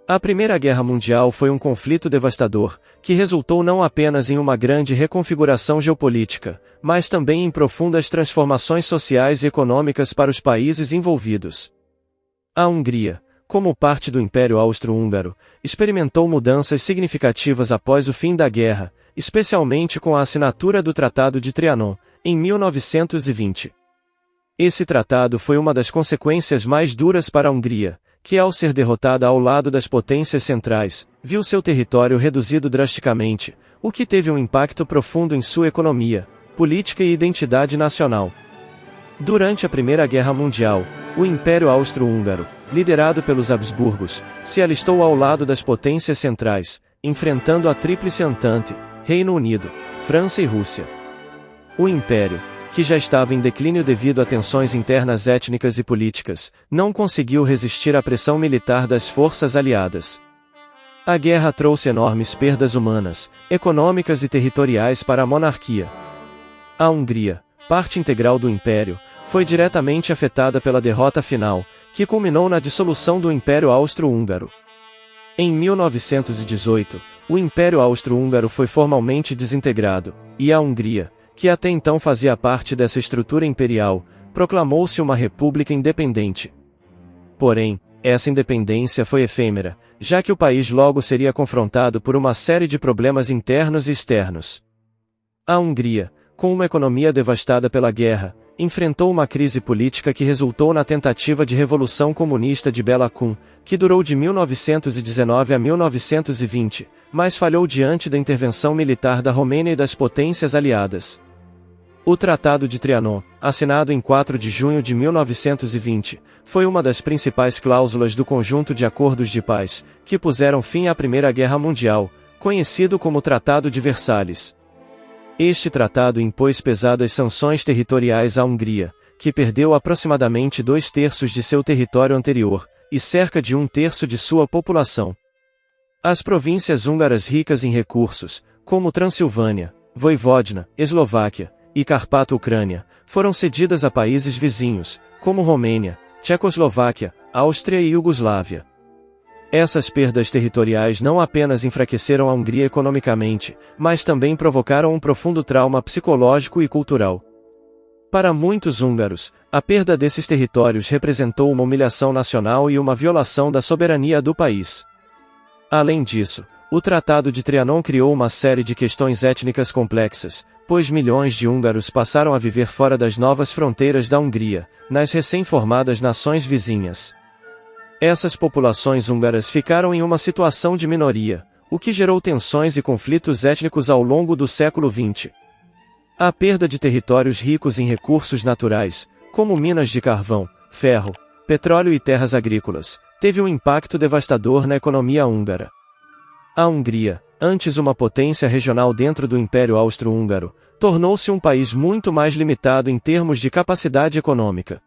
A Primeira Guerra Mundial foi um conflito devastador, que resultou não apenas em uma grande reconfiguração geopolítica, mas também em profundas transformações sociais e econômicas para os países envolvidos. A Hungria, como parte do Império Austro-Húngaro, experimentou mudanças significativas após o fim da guerra, especialmente com a assinatura do Tratado de Trianon, em 1920. Esse tratado foi uma das consequências mais duras para a Hungria, que ao ser derrotada ao lado das potências centrais, viu seu território reduzido drasticamente, o que teve um impacto profundo em sua economia, política e identidade nacional. Durante a Primeira Guerra Mundial, o Império Austro-Húngaro, liderado pelos Habsburgos, se alistou ao lado das potências centrais, enfrentando a Tríplice Entente, Reino Unido, França e Rússia. O Império, que já estava em declínio devido a tensões internas étnicas e políticas, não conseguiu resistir à pressão militar das forças aliadas. A guerra trouxe enormes perdas humanas, econômicas e territoriais para a monarquia. A Hungria, parte integral do Império, foi diretamente afetada pela derrota final, que culminou na dissolução do Império Austro-Húngaro. Em 1918, o Império Austro-Húngaro foi formalmente desintegrado, e a Hungria, que até então fazia parte dessa estrutura imperial, proclamou-se uma república independente. Porém, essa independência foi efêmera, já que o país logo seria confrontado por uma série de problemas internos e externos. A Hungria, com uma economia devastada pela guerra, enfrentou uma crise política que resultou na tentativa de Revolução Comunista de Bela Kun, que durou de 1919 a 1920, mas falhou diante da intervenção militar da Romênia e das potências aliadas. O Tratado de Trianon, assinado em 4 de junho de 1920, foi uma das principais cláusulas do conjunto de acordos de paz, que puseram fim à Primeira Guerra Mundial, conhecido como Tratado de Versalhes. Este tratado impôs pesadas sanções territoriais à Hungria, que perdeu aproximadamente 2/3 de seu território anterior, e cerca de 1/3 de sua população. As províncias húngaras ricas em recursos, como Transilvânia, Voivodina, Eslováquia e Carpato-Ucrânia, foram cedidas a países vizinhos, como Romênia, Tchecoslováquia, Áustria e Iugoslávia. Essas perdas territoriais não apenas enfraqueceram a Hungria economicamente, mas também provocaram um profundo trauma psicológico e cultural. Para muitos húngaros, a perda desses territórios representou uma humilhação nacional e uma violação da soberania do país. Além disso, O Tratado de Trianon criou uma série de questões étnicas complexas, pois milhões de húngaros passaram a viver fora das novas fronteiras da Hungria, nas recém-formadas nações vizinhas. Essas populações húngaras ficaram em uma situação de minoria, o que gerou tensões e conflitos étnicos ao longo do século XX. A perda de territórios ricos em recursos naturais, como minas de carvão, ferro, petróleo e terras agrícolas, teve um impacto devastador na economia húngara. A Hungria, antes uma potência regional dentro do Império Austro-Húngaro, tornou-se um país muito mais limitado em termos de capacidade econômica.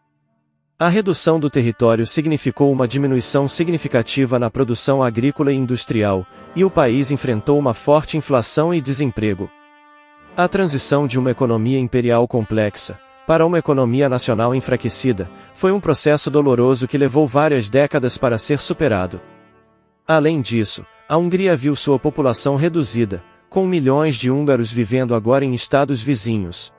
A redução do território significou uma diminuição significativa na produção agrícola e industrial, e o país enfrentou uma forte inflação e desemprego. A transição de uma economia imperial complexa para uma economia nacional enfraquecida foi um processo doloroso que levou várias décadas para ser superado. Além disso, a Hungria viu sua população reduzida, com milhões de húngaros vivendo agora em estados vizinhos.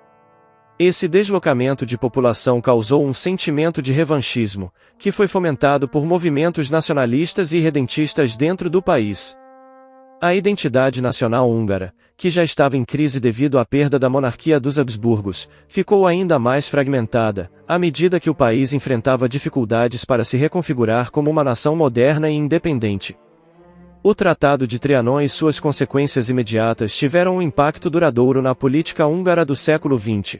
Esse deslocamento de população causou um sentimento de revanchismo, que foi fomentado por movimentos nacionalistas e redentistas dentro do país. A identidade nacional húngara, que já estava em crise devido à perda da monarquia dos Habsburgos, ficou ainda mais fragmentada, à medida que o país enfrentava dificuldades para se reconfigurar como uma nação moderna e independente. O Tratado de Trianon e suas consequências imediatas tiveram um impacto duradouro na política húngara do século XX.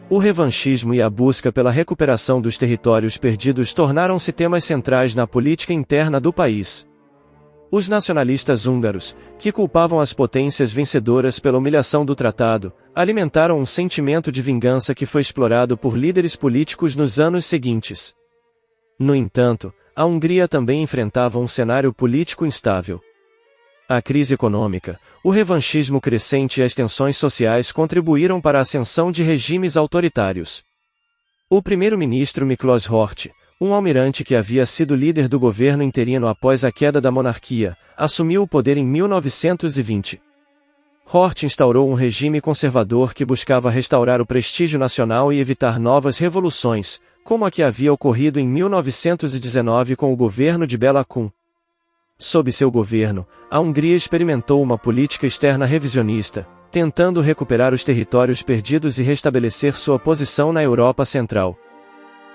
O revanchismo e a busca pela recuperação dos territórios perdidos tornaram-se temas centrais na política interna do país. Os nacionalistas húngaros, que culpavam as potências vencedoras pela humilhação do tratado, alimentaram um sentimento de vingança que foi explorado por líderes políticos nos anos seguintes. No entanto, a Hungria também enfrentava um cenário político instável. A crise econômica, o revanchismo crescente e as tensões sociais contribuíram para a ascensão de regimes autoritários. O primeiro-ministro Miklos Horthy, um almirante que havia sido líder do governo interino após a queda da monarquia, assumiu o poder em 1920. Horthy instaurou um regime conservador que buscava restaurar o prestígio nacional e evitar novas revoluções, como a que havia ocorrido em 1919 com o governo de Bela Kun. Sob seu governo, a Hungria experimentou uma política externa revisionista, tentando recuperar os territórios perdidos e restabelecer sua posição na Europa Central.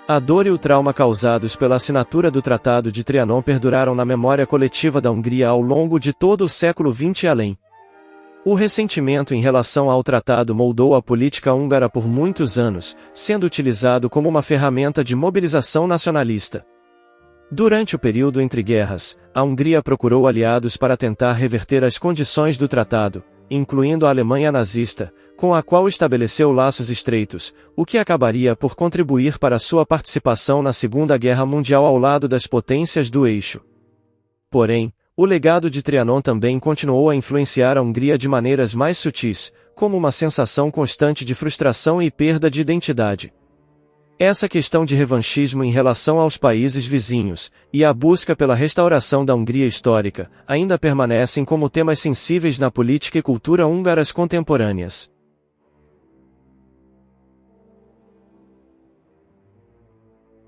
A dor e o trauma causados pela assinatura do Tratado de Trianon perduraram na memória coletiva da Hungria ao longo de todo o século XX e além. O ressentimento em relação ao tratado moldou a política húngara por muitos anos, sendo utilizado como uma ferramenta de mobilização nacionalista. Durante o período entre guerras, a Hungria procurou aliados para tentar reverter as condições do tratado, incluindo a Alemanha nazista, com a qual estabeleceu laços estreitos, o que acabaria por contribuir para sua participação na Segunda Guerra Mundial ao lado das potências do eixo. Porém, o legado de Trianon também continuou a influenciar a Hungria de maneiras mais sutis, como uma sensação constante de frustração e perda de identidade. Essa questão de revanchismo em relação aos países vizinhos, e a busca pela restauração da Hungria histórica, ainda permanecem como temas sensíveis na política e cultura húngaras contemporâneas.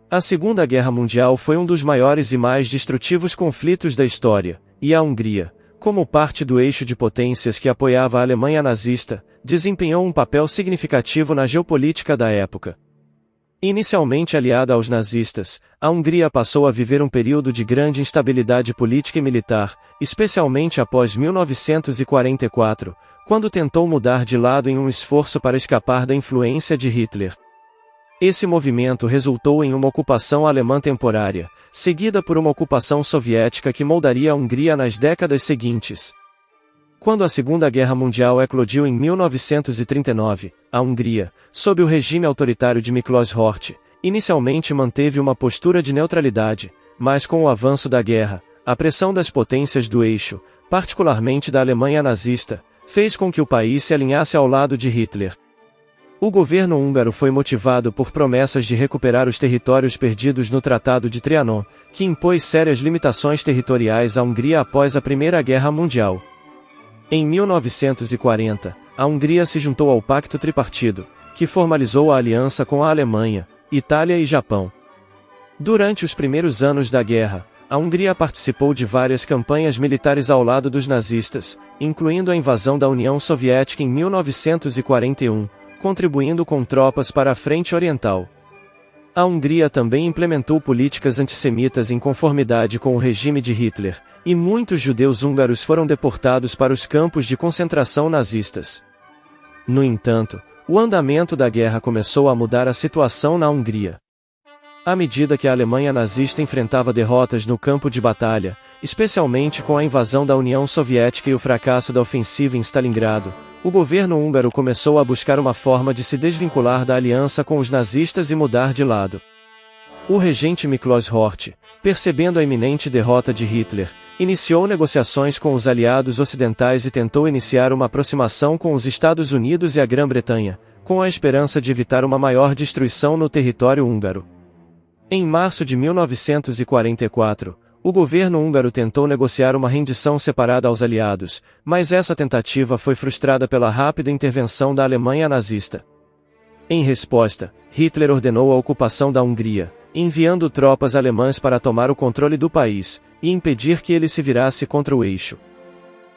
A Segunda Guerra Mundial foi um dos maiores e mais destrutivos conflitos da história, e a Hungria, como parte do eixo de potências que apoiava a Alemanha nazista, desempenhou um papel significativo na geopolítica da época. Inicialmente aliada aos nazistas, a Hungria passou a viver um período de grande instabilidade política e militar, especialmente após 1944, quando tentou mudar de lado em um esforço para escapar da influência de Hitler. Esse movimento resultou em uma ocupação alemã temporária, seguida por uma ocupação soviética que moldaria a Hungria nas décadas seguintes. Quando a Segunda Guerra Mundial eclodiu em 1939, a Hungria, sob o regime autoritário de Miklos Horthy, inicialmente manteve uma postura de neutralidade, mas com o avanço da guerra, a pressão das potências do eixo, particularmente da Alemanha nazista, fez com que o país se alinhasse ao lado de Hitler. O governo húngaro foi motivado por promessas de recuperar os territórios perdidos no Tratado de Trianon, que impôs sérias limitações territoriais à Hungria após a Primeira Guerra Mundial. Em 1940, a Hungria se juntou ao Pacto Tripartido, que formalizou a aliança com a Alemanha, Itália e Japão. Durante os primeiros anos da guerra, a Hungria participou de várias campanhas militares ao lado dos nazistas, incluindo a invasão da União Soviética em 1941, contribuindo com tropas para a Frente Oriental. A Hungria também implementou políticas antissemitas em conformidade com o regime de Hitler, e muitos judeus húngaros foram deportados para os campos de concentração nazistas. No entanto, o andamento da guerra começou a mudar a situação na Hungria. À medida que a Alemanha nazista enfrentava derrotas no campo de batalha, especialmente com a invasão da União Soviética e o fracasso da ofensiva em Stalingrado, o governo húngaro começou a buscar uma forma de se desvincular da aliança com os nazistas e mudar de lado. O regente Miklos Horthy, percebendo a iminente derrota de Hitler, iniciou negociações com os aliados ocidentais e tentou iniciar uma aproximação com os Estados Unidos e a Grã-Bretanha, com a esperança de evitar uma maior destruição no território húngaro. Em março de 1944, o governo húngaro tentou negociar uma rendição separada aos aliados, mas essa tentativa foi frustrada pela rápida intervenção da Alemanha nazista. Em resposta, Hitler ordenou a ocupação da Hungria, enviando tropas alemãs para tomar o controle do país, e impedir que ele se virasse contra o eixo.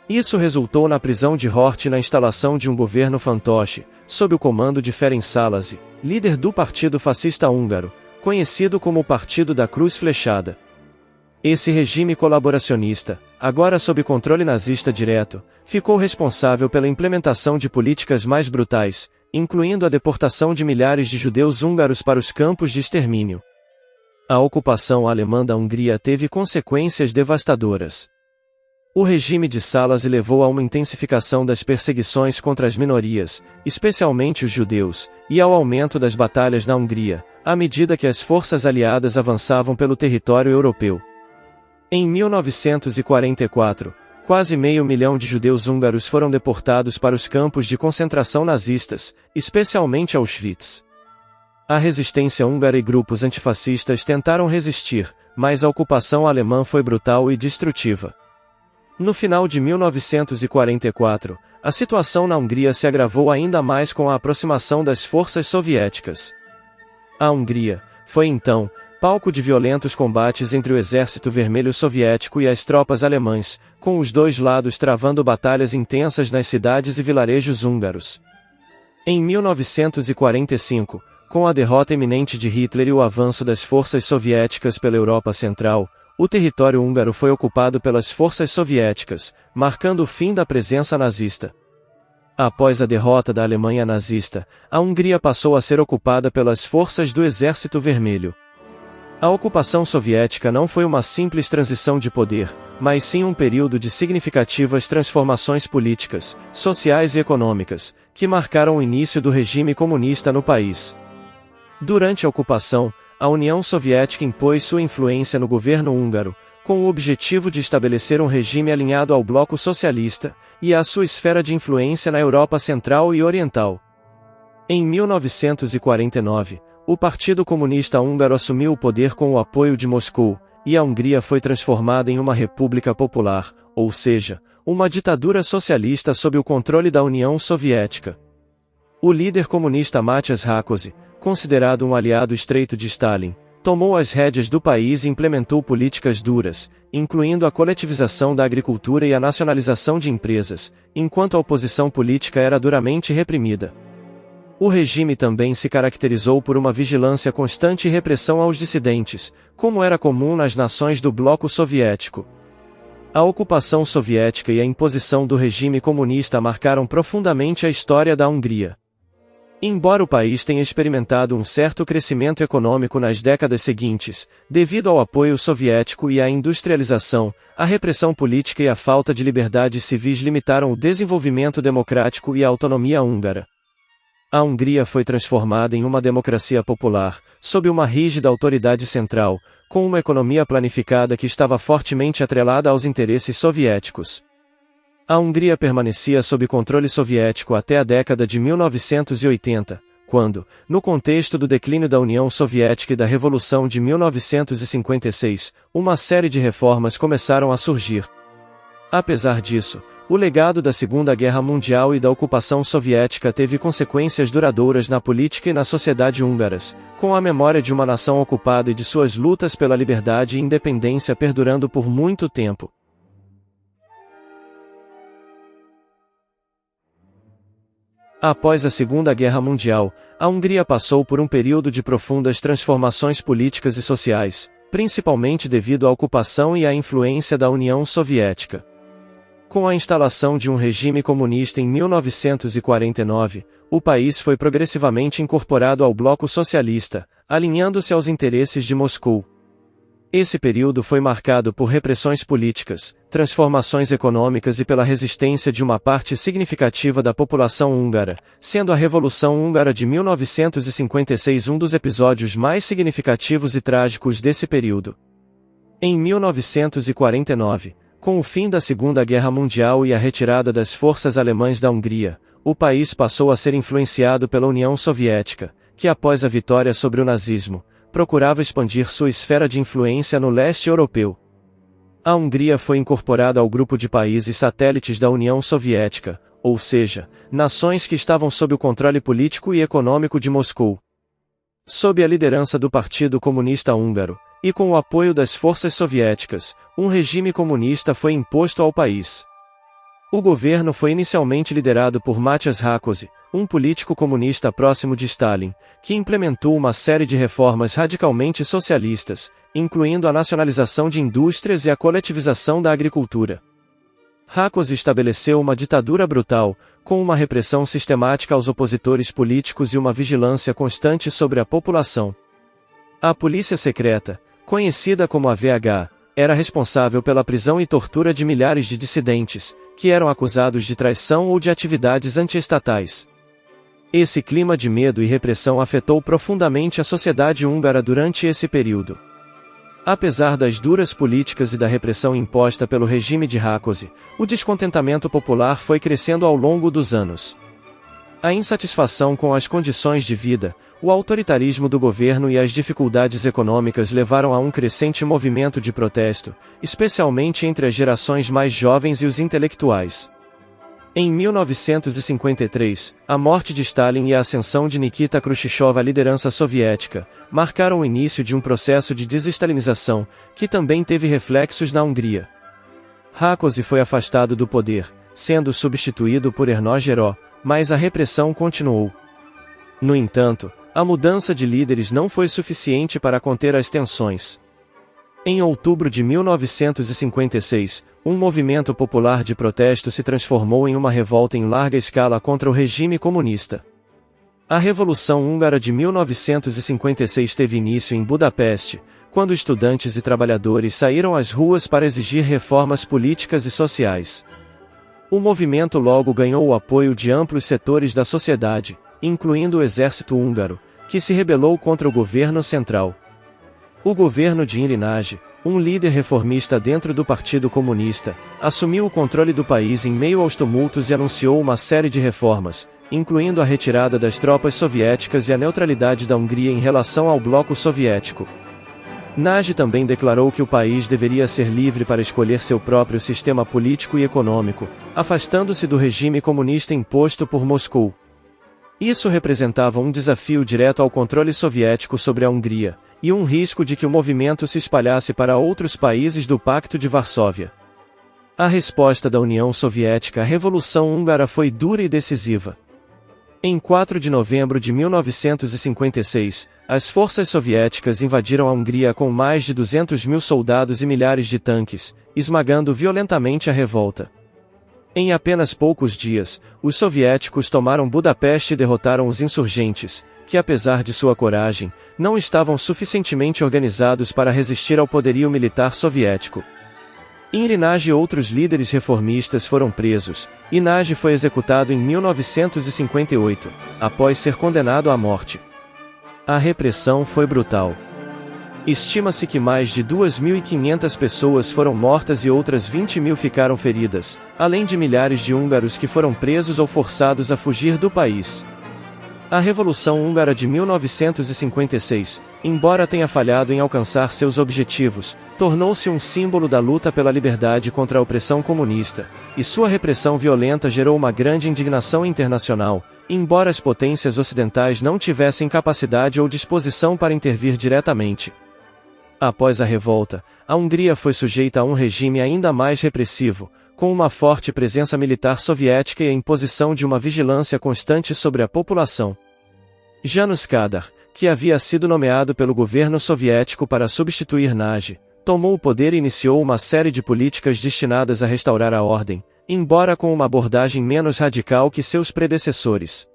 Isso resultou na prisão de Horthy e na instalação de um governo fantoche, sob o comando de Ferenc Szálasi, líder do Partido Fascista Húngaro, conhecido como o Partido da Cruz Flechada. Esse regime colaboracionista, agora sob controle nazista direto, ficou responsável pela implementação de políticas mais brutais, incluindo a deportação de milhares de judeus húngaros para os campos de extermínio. A ocupação alemã da Hungria teve consequências devastadoras. O regime de Szálasi levou a uma intensificação das perseguições contra as minorias, especialmente os judeus, e ao aumento das batalhas na Hungria, à medida que as forças aliadas avançavam pelo território europeu. Em 1944, quase 500.000 de judeus húngaros foram deportados para os campos de concentração nazistas, especialmente Auschwitz. A resistência húngara e grupos antifascistas tentaram resistir, mas a ocupação alemã foi brutal e destrutiva. No final de 1944, a situação na Hungria se agravou ainda mais com a aproximação das forças soviéticas. A Hungria foi então palco de violentos combates entre o Exército Vermelho Soviético e as tropas alemãs, com os dois lados travando batalhas intensas nas cidades e vilarejos húngaros. Em 1945, com a derrota iminente de Hitler e o avanço das forças soviéticas pela Europa Central, o território húngaro foi ocupado pelas forças soviéticas, marcando o fim da presença nazista. Após a derrota da Alemanha nazista, a Hungria passou a ser ocupada pelas forças do Exército Vermelho. A ocupação soviética não foi uma simples transição de poder, mas sim um período de significativas transformações políticas, sociais e econômicas, que marcaram o início do regime comunista no país. Durante a ocupação, a União Soviética impôs sua influência no governo húngaro, com o objetivo de estabelecer um regime alinhado ao bloco socialista, e à sua esfera de influência na Europa Central e Oriental. Em 1949, o Partido Comunista Húngaro assumiu o poder com o apoio de Moscou, e a Hungria foi transformada em uma república popular, ou seja, uma ditadura socialista sob o controle da União Soviética. O líder comunista Mátyás Rákosi, considerado um aliado estreito de Stalin, tomou as rédeas do país e implementou políticas duras, incluindo a coletivização da agricultura e a nacionalização de empresas, enquanto a oposição política era duramente reprimida. O regime também se caracterizou por uma vigilância constante e repressão aos dissidentes, como era comum nas nações do bloco soviético. A ocupação soviética e a imposição do regime comunista marcaram profundamente a história da Hungria. Embora o país tenha experimentado um certo crescimento econômico nas décadas seguintes, devido ao apoio soviético e à industrialização, a repressão política e a falta de liberdades civis limitaram o desenvolvimento democrático e a autonomia húngara. A Hungria foi transformada em uma democracia popular, sob uma rígida autoridade central, com uma economia planificada que estava fortemente atrelada aos interesses soviéticos. A Hungria permanecia sob controle soviético até a década de 1980, quando, no contexto do declínio da União Soviética e da Revolução de 1956, uma série de reformas começaram a surgir. Apesar disso, O legado da Segunda Guerra Mundial e da ocupação soviética teve consequências duradouras na política e na sociedade húngaras, com a memória de uma nação ocupada e de suas lutas pela liberdade e independência perdurando por muito tempo. Após a Segunda Guerra Mundial, a Hungria passou por um período de profundas transformações políticas e sociais, principalmente devido à ocupação e à influência da União Soviética. Com a instalação de um regime comunista em 1949, o país foi progressivamente incorporado ao bloco socialista, alinhando-se aos interesses de Moscou. Esse período foi marcado por repressões políticas, transformações econômicas e pela resistência de uma parte significativa da população húngara, sendo a Revolução Húngara de 1956 um dos episódios mais significativos e trágicos desse período. Em 1949, com o fim da Segunda Guerra Mundial e a retirada das forças alemãs da Hungria, o país passou a ser influenciado pela União Soviética, que após a vitória sobre o nazismo, procurava expandir sua esfera de influência no leste europeu. A Hungria foi incorporada ao grupo de países satélites da União Soviética, ou seja, nações que estavam sob o controle político e econômico de Moscou. Sob a liderança do Partido Comunista Húngaro, e com o apoio das forças soviéticas, um regime comunista foi imposto ao país. O governo foi inicialmente liderado por Mátyás Rákosi, um político comunista próximo de Stalin, que implementou uma série de reformas radicalmente socialistas, incluindo a nacionalização de indústrias e a coletivização da agricultura. Rákosi estabeleceu uma ditadura brutal, com uma repressão sistemática aos opositores políticos e uma vigilância constante sobre a população. A polícia secreta, conhecida como a VH, era responsável pela prisão e tortura de milhares de dissidentes, que eram acusados de traição ou de atividades antiestatais. Esse clima de medo e repressão afetou profundamente a sociedade húngara durante esse período. Apesar das duras políticas e da repressão imposta pelo regime de Rákosi, o descontentamento popular foi crescendo ao longo dos anos. A insatisfação com as condições de vida, o autoritarismo do governo e as dificuldades econômicas levaram a um crescente movimento de protesto, especialmente entre as gerações mais jovens e os intelectuais. Em 1953, a morte de Stalin e a ascensão de Nikita Khrushchev à liderança soviética marcaram o início de um processo de desestalinização, que também teve reflexos na Hungria. Rákosi foi afastado do poder, sendo substituído por Ernő Gerő, mas a repressão continuou. No entanto, a mudança de líderes não foi suficiente para conter as tensões. Em outubro de 1956, um movimento popular de protesto se transformou em uma revolta em larga escala contra o regime comunista. A Revolução Húngara de 1956 teve início em Budapeste, quando estudantes e trabalhadores saíram às ruas para exigir reformas políticas e sociais. O movimento logo ganhou o apoio de amplos setores da sociedade, incluindo o exército húngaro, que se rebelou contra o governo central. O governo de Iri Nagy, um líder reformista dentro do Partido Comunista, assumiu o controle do país em meio aos tumultos e anunciou uma série de reformas, incluindo a retirada das tropas soviéticas e a neutralidade da Hungria em relação ao bloco soviético. Nagy também declarou que o país deveria ser livre para escolher seu próprio sistema político e econômico, afastando-se do regime comunista imposto por Moscou. Isso representava um desafio direto ao controle soviético sobre a Hungria, e um risco de que o movimento se espalhasse para outros países do Pacto de Varsóvia. A resposta da União Soviética à Revolução Húngara foi dura e decisiva. Em 4 de novembro de 1956, as forças soviéticas invadiram a Hungria com mais de 200 mil soldados e milhares de tanques, esmagando violentamente a revolta. Em apenas poucos dias, os soviéticos tomaram Budapeste e derrotaram os insurgentes, que apesar de sua coragem, não estavam suficientemente organizados para resistir ao poderio militar soviético. Iri Nagy e outros líderes reformistas foram presos, e Nagy foi executado em 1958, após ser condenado à morte. A repressão foi brutal. Estima-se que mais de 2.500 pessoas foram mortas e outras 20 mil ficaram feridas, além de milhares de húngaros que foram presos ou forçados a fugir do país. A Revolução Húngara de 1956, embora tenha falhado em alcançar seus objetivos, tornou-se um símbolo da luta pela liberdade contra a opressão comunista, e sua repressão violenta gerou uma grande indignação internacional, embora as potências ocidentais não tivessem capacidade ou disposição para intervir diretamente. Após a revolta, a Hungria foi sujeita a um regime ainda mais repressivo, com uma forte presença militar soviética e a imposição de uma vigilância constante sobre a população. János Kadar, que havia sido nomeado pelo governo soviético para substituir Nagy, tomou o poder e iniciou uma série de políticas destinadas a restaurar a ordem, embora com uma abordagem menos radical que seus predecessores.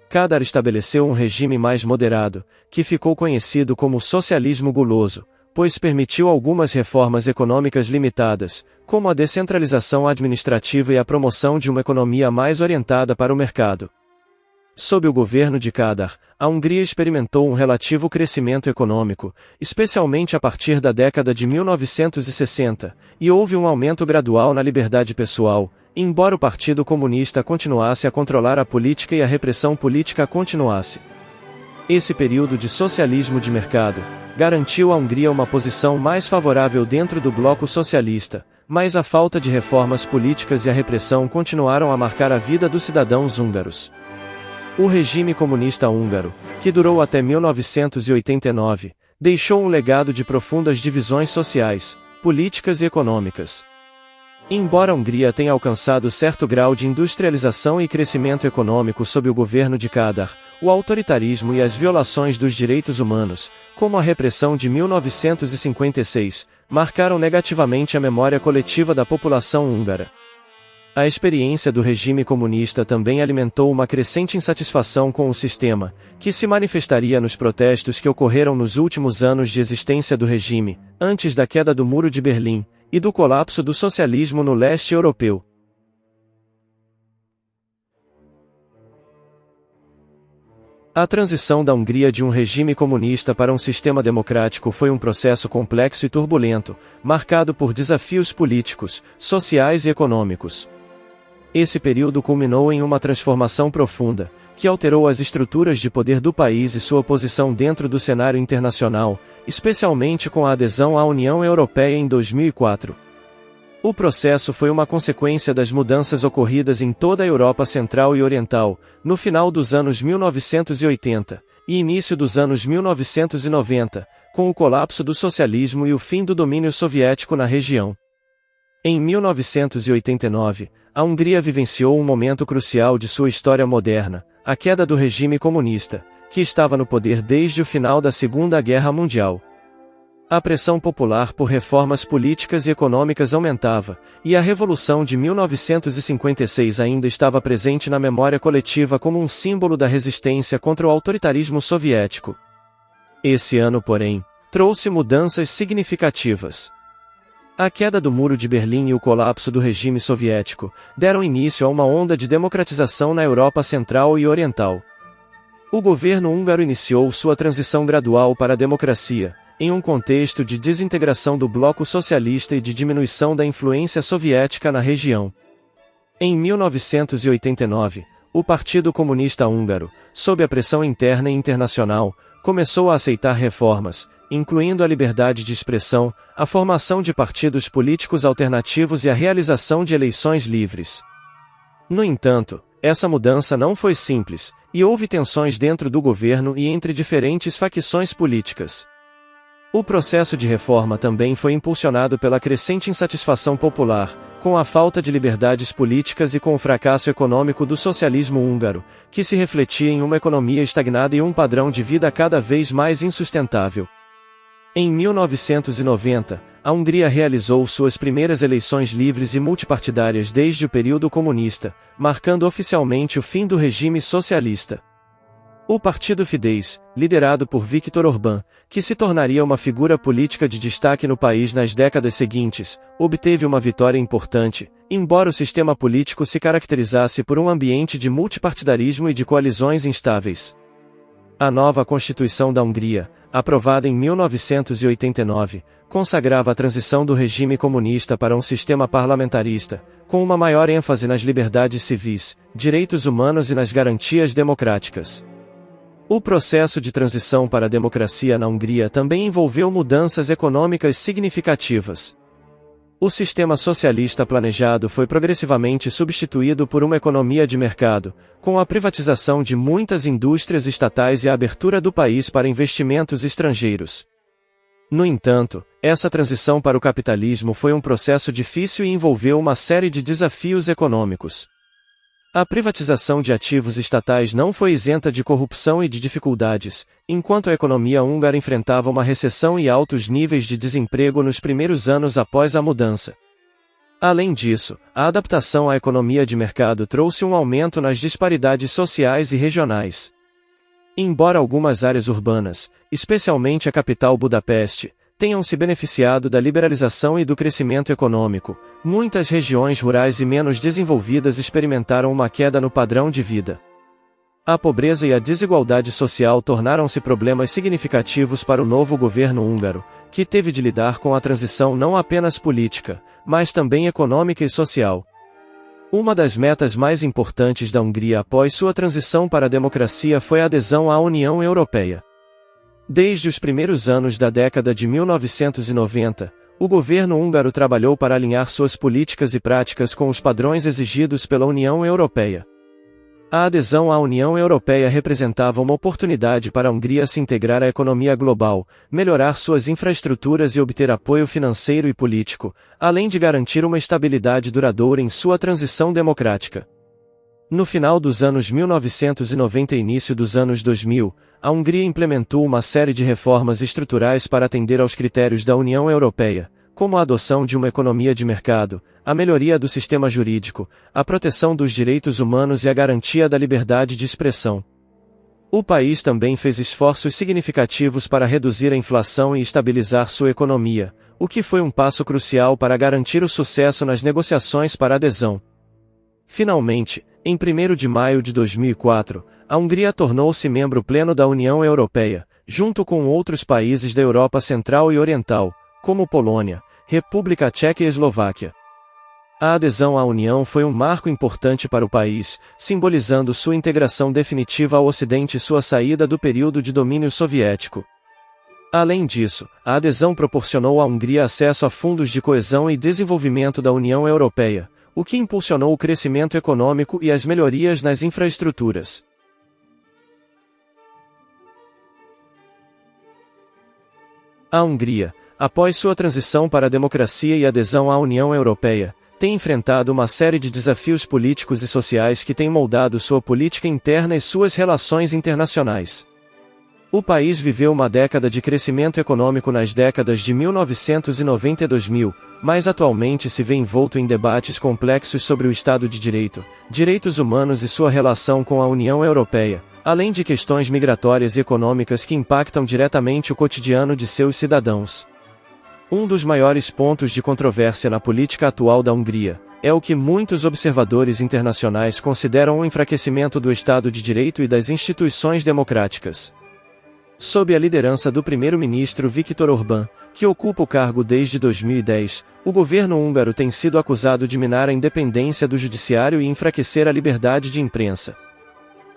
Kadar estabeleceu um regime mais moderado, que ficou conhecido como socialismo guloso, pois permitiu algumas reformas econômicas limitadas, como a descentralização administrativa e a promoção de uma economia mais orientada para o mercado. Sob o governo de Kadar, a Hungria experimentou um relativo crescimento econômico, especialmente a partir da década de 1960, e houve um aumento gradual na liberdade pessoal, embora o Partido Comunista continuasse a controlar a política e a repressão política continuasse. Esse período de socialismo de mercado garantiu à Hungria uma posição mais favorável dentro do bloco socialista, mas a falta de reformas políticas e a repressão continuaram a marcar a vida dos cidadãos húngaros. O regime comunista húngaro, que durou até 1989, deixou um legado de profundas divisões sociais, políticas e econômicas. Embora a Hungria tenha alcançado certo grau de industrialização e crescimento econômico sob o governo de Kadar, o autoritarismo e as violações dos direitos humanos, como a repressão de 1956, marcaram negativamente a memória coletiva da população húngara. A experiência do regime comunista também alimentou uma crescente insatisfação com o sistema, que se manifestaria nos protestos que ocorreram nos últimos anos de existência do regime, antes da queda do Muro de Berlim, e do colapso do socialismo no leste europeu. A transição da Hungria de um regime comunista para um sistema democrático foi um processo complexo e turbulento, marcado por desafios políticos, sociais e econômicos. Esse período culminou em uma transformação profunda, que alterou as estruturas de poder do país e sua posição dentro do cenário internacional, especialmente com a adesão à União Europeia em 2004. O processo foi uma consequência das mudanças ocorridas em toda a Europa Central e Oriental, no final dos anos 1980, e início dos anos 1990, com o colapso do socialismo e o fim do domínio soviético na região. Em 1989, a Hungria vivenciou um momento crucial de sua história moderna, a queda do regime comunista, que estava no poder desde o final da Segunda Guerra Mundial. A pressão popular por reformas políticas e econômicas aumentava, e a Revolução de 1956 ainda estava presente na memória coletiva como um símbolo da resistência contra o autoritarismo soviético. Esse ano, porém, trouxe mudanças significativas. A queda do Muro de Berlim e o colapso do regime soviético deram início a uma onda de democratização na Europa Central e Oriental. O governo húngaro iniciou sua transição gradual para a democracia, em um contexto de desintegração do bloco socialista e de diminuição da influência soviética na região. Em 1989, o Partido Comunista Húngaro, sob a pressão interna e internacional, começou a aceitar reformas, incluindo a liberdade de expressão, a formação de partidos políticos alternativos e a realização de eleições livres. No entanto, essa mudança não foi simples, e houve tensões dentro do governo e entre diferentes facções políticas. O processo de reforma também foi impulsionado pela crescente insatisfação popular, com a falta de liberdades políticas e com o fracasso econômico do socialismo húngaro, que se refletia em uma economia estagnada e um padrão de vida cada vez mais insustentável. Em 1990, a Hungria realizou suas primeiras eleições livres e multipartidárias desde o período comunista, marcando oficialmente o fim do regime socialista. O partido Fidesz, liderado por Viktor Orbán, que se tornaria uma figura política de destaque no país nas décadas seguintes, obteve uma vitória importante, embora o sistema político se caracterizasse por um ambiente de multipartidarismo e de coalizões instáveis. A nova Constituição da Hungria, aprovada em 1989, consagrava a transição do regime comunista para um sistema parlamentarista, com uma maior ênfase nas liberdades civis, direitos humanos e nas garantias democráticas. O processo de transição para a democracia na Hungria também envolveu mudanças econômicas significativas. O sistema socialista planejado foi progressivamente substituído por uma economia de mercado, com a privatização de muitas indústrias estatais e a abertura do país para investimentos estrangeiros. No entanto, essa transição para o capitalismo foi um processo difícil e envolveu uma série de desafios econômicos. A privatização de ativos estatais não foi isenta de corrupção e de dificuldades, enquanto a economia húngara enfrentava uma recessão e altos níveis de desemprego nos primeiros anos após a mudança. Além disso, a adaptação à economia de mercado trouxe um aumento nas disparidades sociais e regionais. Embora algumas áreas urbanas, especialmente a capital Budapeste, tenham se beneficiado da liberalização e do crescimento econômico, muitas regiões rurais e menos desenvolvidas experimentaram uma queda no padrão de vida. A pobreza e a desigualdade social tornaram-se problemas significativos para o novo governo húngaro, que teve de lidar com a transição não apenas política, mas também econômica e social. Uma das metas mais importantes da Hungria após sua transição para a democracia foi a adesão à União Europeia. Desde os primeiros anos da década de 1990, o governo húngaro trabalhou para alinhar suas políticas e práticas com os padrões exigidos pela União Europeia. A adesão à União Europeia representava uma oportunidade para a Hungria se integrar à economia global, melhorar suas infraestruturas e obter apoio financeiro e político, além de garantir uma estabilidade duradoura em sua transição democrática. No final dos anos 1990 e início dos anos 2000, a Hungria implementou uma série de reformas estruturais para atender aos critérios da União Europeia, como a adoção de uma economia de mercado, a melhoria do sistema jurídico, a proteção dos direitos humanos e a garantia da liberdade de expressão. O país também fez esforços significativos para reduzir a inflação e estabilizar sua economia, o que foi um passo crucial para garantir o sucesso nas negociações para adesão. Finalmente, em 1º de maio de 2004, a Hungria tornou-se membro pleno da União Europeia, junto com outros países da Europa Central e Oriental, como Polônia, República Tcheca e Eslováquia. A adesão à União foi um marco importante para o país, simbolizando sua integração definitiva ao Ocidente e sua saída do período de domínio soviético. Além disso, a adesão proporcionou à Hungria acesso a fundos de coesão e desenvolvimento da União Europeia, o que impulsionou o crescimento econômico e as melhorias nas infraestruturas. A Hungria, após sua transição para a democracia e adesão à União Europeia, tem enfrentado uma série de desafios políticos e sociais que têm moldado sua política interna e suas relações internacionais. O país viveu uma década de crescimento econômico nas décadas de 1990 e 2000, mas atualmente se vê envolto em debates complexos sobre o Estado de Direito, direitos humanos e sua relação com a União Europeia, além de questões migratórias e econômicas que impactam diretamente o cotidiano de seus cidadãos. Um dos maiores pontos de controvérsia na política atual da Hungria é o que muitos observadores internacionais consideram um enfraquecimento do Estado de Direito e das instituições democráticas. Sob a liderança do primeiro-ministro Viktor Orbán, que ocupa o cargo desde 2010, o governo húngaro tem sido acusado de minar a independência do judiciário e enfraquecer a liberdade de imprensa.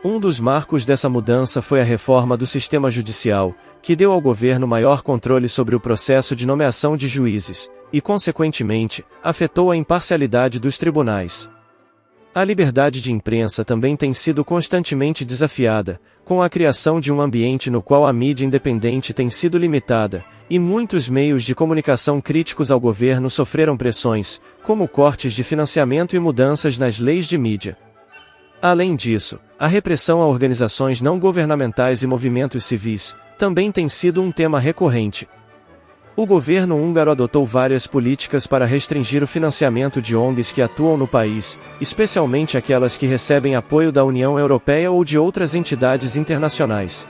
Um dos marcos dessa mudança foi a reforma do sistema judicial, que deu ao governo maior controle sobre o processo de nomeação de juízes, e, consequentemente, afetou a imparcialidade dos tribunais. A liberdade de imprensa também tem sido constantemente desafiada, com a criação de um ambiente no qual a mídia independente tem sido limitada, e muitos meios de comunicação críticos ao governo sofreram pressões, como cortes de financiamento e mudanças nas leis de mídia. Além disso, a repressão a organizações não governamentais e movimentos civis também tem sido um tema recorrente. O governo húngaro adotou várias políticas para restringir o financiamento de ONGs que atuam no país, especialmente aquelas que recebem apoio da União Europeia ou de outras entidades internacionais.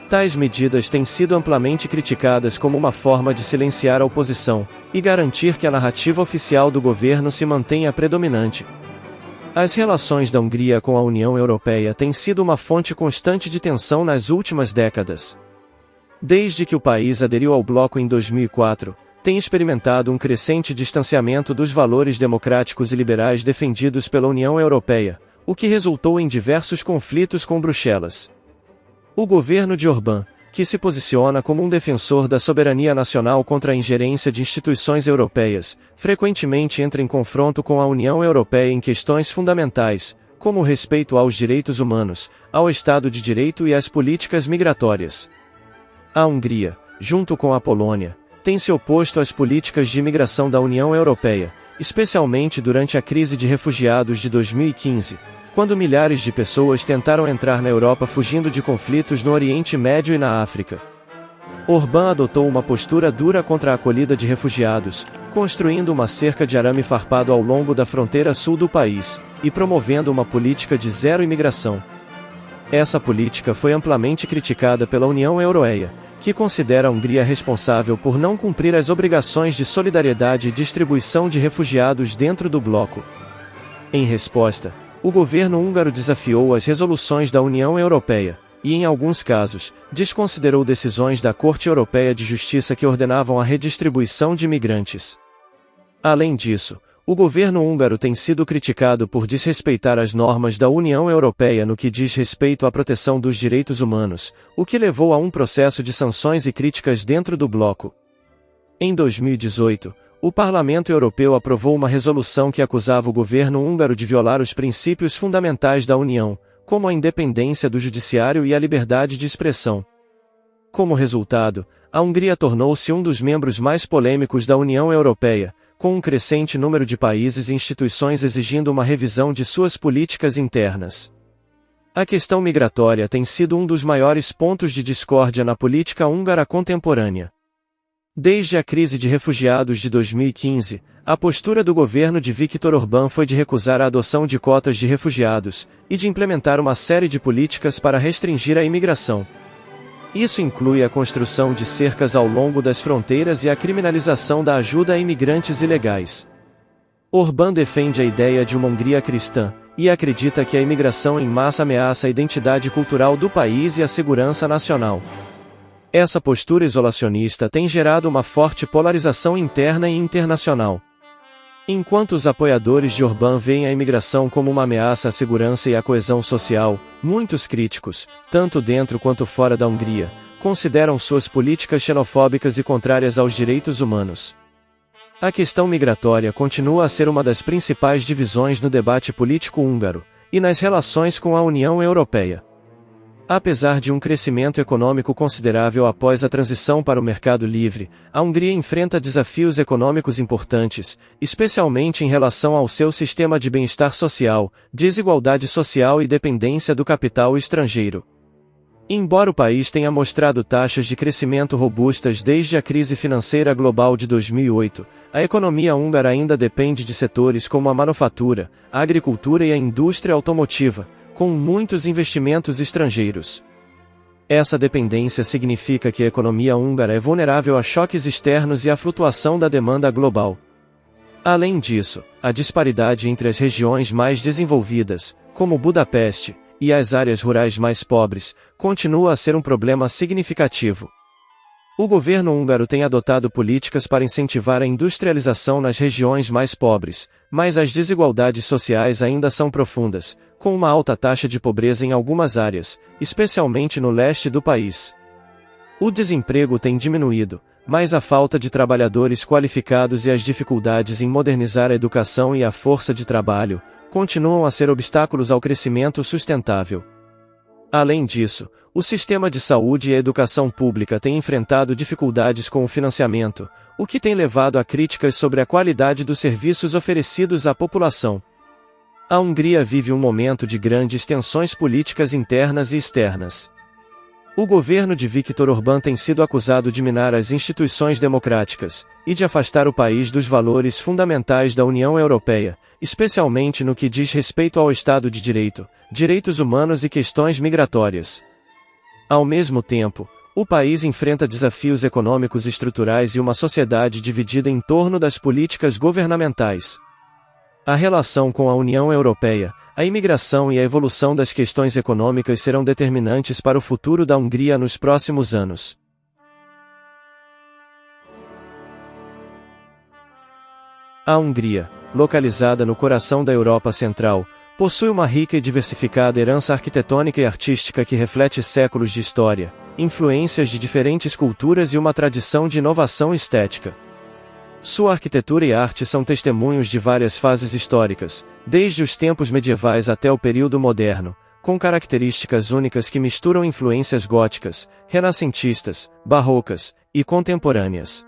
Tais medidas têm sido amplamente criticadas como uma forma de silenciar a oposição e garantir que a narrativa oficial do governo se mantenha predominante. As relações da Hungria com a União Europeia têm sido uma fonte constante de tensão nas últimas décadas. Desde que o país aderiu ao bloco em 2004, tem experimentado um crescente distanciamento dos valores democráticos e liberais defendidos pela União Europeia, o que resultou em diversos conflitos com Bruxelas. O governo de Orbán, que se posiciona como um defensor da soberania nacional contra a ingerência de instituições europeias, frequentemente entra em confronto com a União Europeia em questões fundamentais, como o respeito aos direitos humanos, ao Estado de Direito e às políticas migratórias. A Hungria, junto com a Polônia, tem se oposto às políticas de imigração da União Europeia, especialmente durante a crise de refugiados de 2015, quando milhares de pessoas tentaram entrar na Europa fugindo de conflitos no Oriente Médio e na África. Orbán adotou uma postura dura contra a acolhida de refugiados, construindo uma cerca de arame farpado ao longo da fronteira sul do país, e promovendo uma política de zero imigração. Essa política foi amplamente criticada pela União Europeia, que considera a Hungria responsável por não cumprir as obrigações de solidariedade e distribuição de refugiados dentro do bloco. Em resposta, o governo húngaro desafiou as resoluções da União Europeia, e em alguns casos, desconsiderou decisões da Corte Europeia de Justiça que ordenavam a redistribuição de imigrantes. Além disso, o governo húngaro tem sido criticado por desrespeitar as normas da União Europeia no que diz respeito à proteção dos direitos humanos, o que levou a um processo de sanções e críticas dentro do bloco. Em 2018, o Parlamento Europeu aprovou uma resolução que acusava o governo húngaro de violar os princípios fundamentais da União, como a independência do judiciário e a liberdade de expressão. Como resultado, a Hungria tornou-se um dos membros mais polêmicos da União Europeia, com um crescente número de países e instituições exigindo uma revisão de suas políticas internas. A questão migratória tem sido um dos maiores pontos de discórdia na política húngara contemporânea. Desde a crise de refugiados de 2015, a postura do governo de Viktor Orbán foi de recusar a adoção de cotas de refugiados, e de implementar uma série de políticas para restringir a imigração. Isso inclui a construção de cercas ao longo das fronteiras e a criminalização da ajuda a imigrantes ilegais. Orbán defende a ideia de uma Hungria cristã, e acredita que a imigração em massa ameaça a identidade cultural do país e a segurança nacional. Essa postura isolacionista tem gerado uma forte polarização interna e internacional. Enquanto os apoiadores de Orbán veem a imigração como uma ameaça à segurança e à coesão social, muitos críticos, tanto dentro quanto fora da Hungria, consideram suas políticas xenofóbicas e contrárias aos direitos humanos. A questão migratória continua a ser uma das principais divisões no debate político húngaro, e nas relações com a União Europeia. Apesar de um crescimento econômico considerável após a transição para o mercado livre, a Hungria enfrenta desafios econômicos importantes, especialmente em relação ao seu sistema de bem-estar social, desigualdade social e dependência do capital estrangeiro. Embora o país tenha mostrado taxas de crescimento robustas desde a crise financeira global de 2008, a economia húngara ainda depende de setores como a manufatura, a agricultura e a indústria automotiva, com muitos investimentos estrangeiros. Essa dependência significa que a economia húngara é vulnerável a choques externos e à flutuação da demanda global. Além disso, a disparidade entre as regiões mais desenvolvidas, como Budapeste, e as áreas rurais mais pobres, continua a ser um problema significativo. O governo húngaro tem adotado políticas para incentivar a industrialização nas regiões mais pobres, mas as desigualdades sociais ainda são profundas, com uma alta taxa de pobreza em algumas áreas, especialmente no leste do país. O desemprego tem diminuído, mas a falta de trabalhadores qualificados e as dificuldades em modernizar a educação e a força de trabalho continuam a ser obstáculos ao crescimento sustentável. Além disso, o sistema de saúde e a educação pública têm enfrentado dificuldades com o financiamento, o que tem levado a críticas sobre a qualidade dos serviços oferecidos à população. A Hungria vive um momento de grandes tensões políticas internas e externas. O governo de Viktor Orbán tem sido acusado de minar as instituições democráticas, e de afastar o país dos valores fundamentais da União Europeia, especialmente no que diz respeito ao Estado de Direito, direitos humanos e questões migratórias. Ao mesmo tempo, o país enfrenta desafios econômicos estruturais e uma sociedade dividida em torno das políticas governamentais. A relação com a União Europeia, a imigração e a evolução das questões econômicas serão determinantes para o futuro da Hungria nos próximos anos. A Hungria, localizada no coração da Europa Central, Possui uma rica e diversificada herança arquitetônica e artística que reflete séculos de história, influências de diferentes culturas e uma tradição de inovação estética. Sua arquitetura e arte são testemunhos de várias fases históricas, desde os tempos medievais até o período moderno, com características únicas que misturam influências góticas, renascentistas, barrocas e contemporâneas.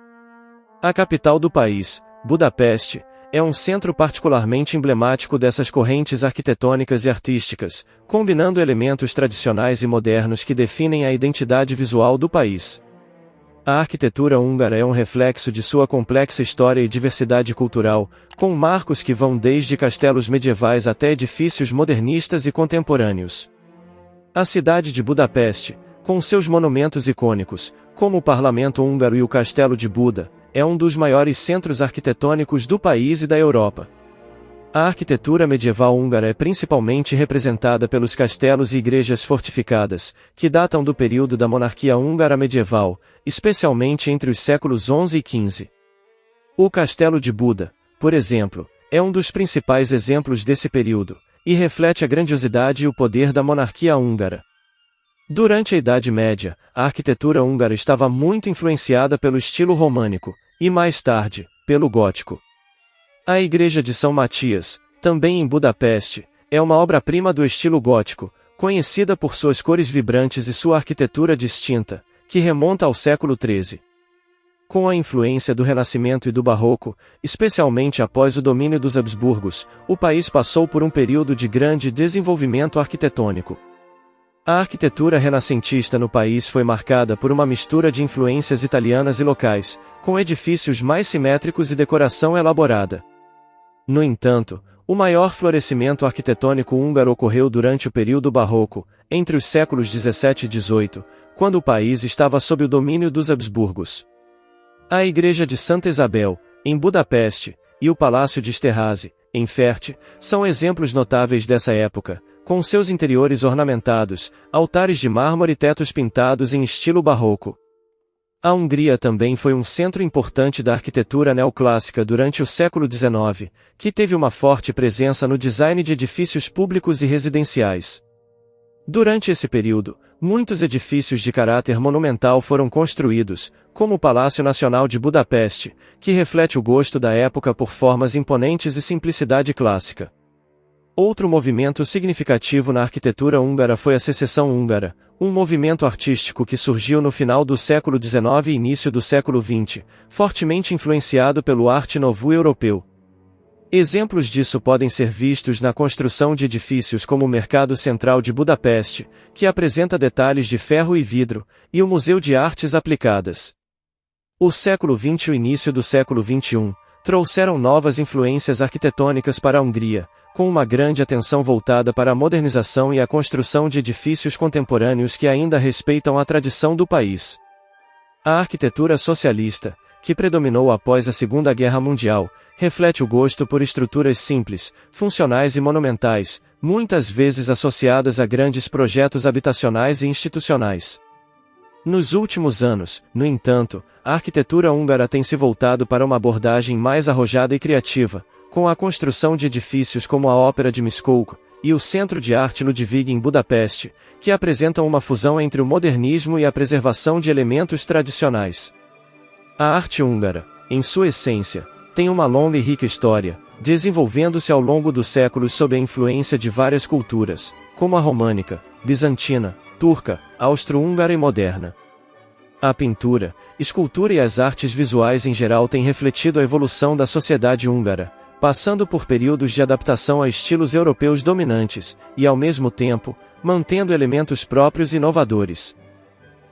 A capital do país, Budapeste, é um centro particularmente emblemático dessas correntes arquitetônicas e artísticas, combinando elementos tradicionais e modernos que definem a identidade visual do país. A arquitetura húngara é um reflexo de sua complexa história e diversidade cultural, com marcos que vão desde castelos medievais até edifícios modernistas e contemporâneos. A cidade de Budapeste, com seus monumentos icônicos, como o Parlamento Húngaro e o Castelo de Buda, é um dos maiores centros arquitetônicos do país e da Europa. A arquitetura medieval húngara é principalmente representada pelos castelos e igrejas fortificadas, que datam do período da monarquia húngara medieval, especialmente entre os séculos XI e XV. O Castelo de Buda, por exemplo, é um dos principais exemplos desse período, e reflete a grandiosidade e o poder da monarquia húngara. Durante a Idade Média, a arquitetura húngara estava muito influenciada pelo estilo românico, e mais tarde, pelo gótico. A Igreja de São Matias, também em Budapeste, é uma obra-prima do estilo gótico, conhecida por suas cores vibrantes e sua arquitetura distinta, que remonta ao século XIII. Com a influência do Renascimento e do Barroco, especialmente após o domínio dos Habsburgos, o país passou por um período de grande desenvolvimento arquitetônico. A arquitetura renascentista no país foi marcada por uma mistura de influências italianas e locais, com edifícios mais simétricos e decoração elaborada. No entanto, o maior florescimento arquitetônico húngaro ocorreu durante o período barroco, entre os séculos 17 e 18, quando o país estava sob o domínio dos Habsburgos. A Igreja de Santa Isabel, em Budapeste, e o Palácio de Esterházy, em Fürth, são exemplos notáveis dessa época, com seus interiores ornamentados, altares de mármore e tetos pintados em estilo barroco. A Hungria também foi um centro importante da arquitetura neoclássica durante o século XIX, que teve uma forte presença no design de edifícios públicos e residenciais. Durante esse período, muitos edifícios de caráter monumental foram construídos, como o Palácio Nacional de Budapeste, que reflete o gosto da época por formas imponentes e simplicidade clássica. Outro movimento significativo na arquitetura húngara foi a Secessão Húngara, um movimento artístico que surgiu no final do século XIX e início do século XX, fortemente influenciado pelo Arte Nouveau europeu. Exemplos disso podem ser vistos na construção de edifícios como o Mercado Central de Budapeste, que apresenta detalhes de ferro e vidro, e o Museu de Artes Aplicadas. O século XX e o início do século XXI trouxeram novas influências arquitetônicas para a Hungria, com uma grande atenção voltada para a modernização e a construção de edifícios contemporâneos que ainda respeitam a tradição do país. A arquitetura socialista, que predominou após a Segunda Guerra Mundial, reflete o gosto por estruturas simples, funcionais e monumentais, muitas vezes associadas a grandes projetos habitacionais e institucionais. Nos últimos anos, no entanto, a arquitetura húngara tem se voltado para uma abordagem mais arrojada e criativa, com a construção de edifícios como a Ópera de Miskolc e o Centro de Arte Ludwig em Budapeste, que apresentam uma fusão entre o modernismo e a preservação de elementos tradicionais. A arte húngara, em sua essência, tem uma longa e rica história, desenvolvendo-se ao longo dos séculos sob a influência de várias culturas, como a românica, bizantina, turca, austro-húngara e moderna. A pintura, escultura e as artes visuais em geral têm refletido a evolução da sociedade húngara, passando por períodos de adaptação a estilos europeus dominantes, e ao mesmo tempo, mantendo elementos próprios e inovadores.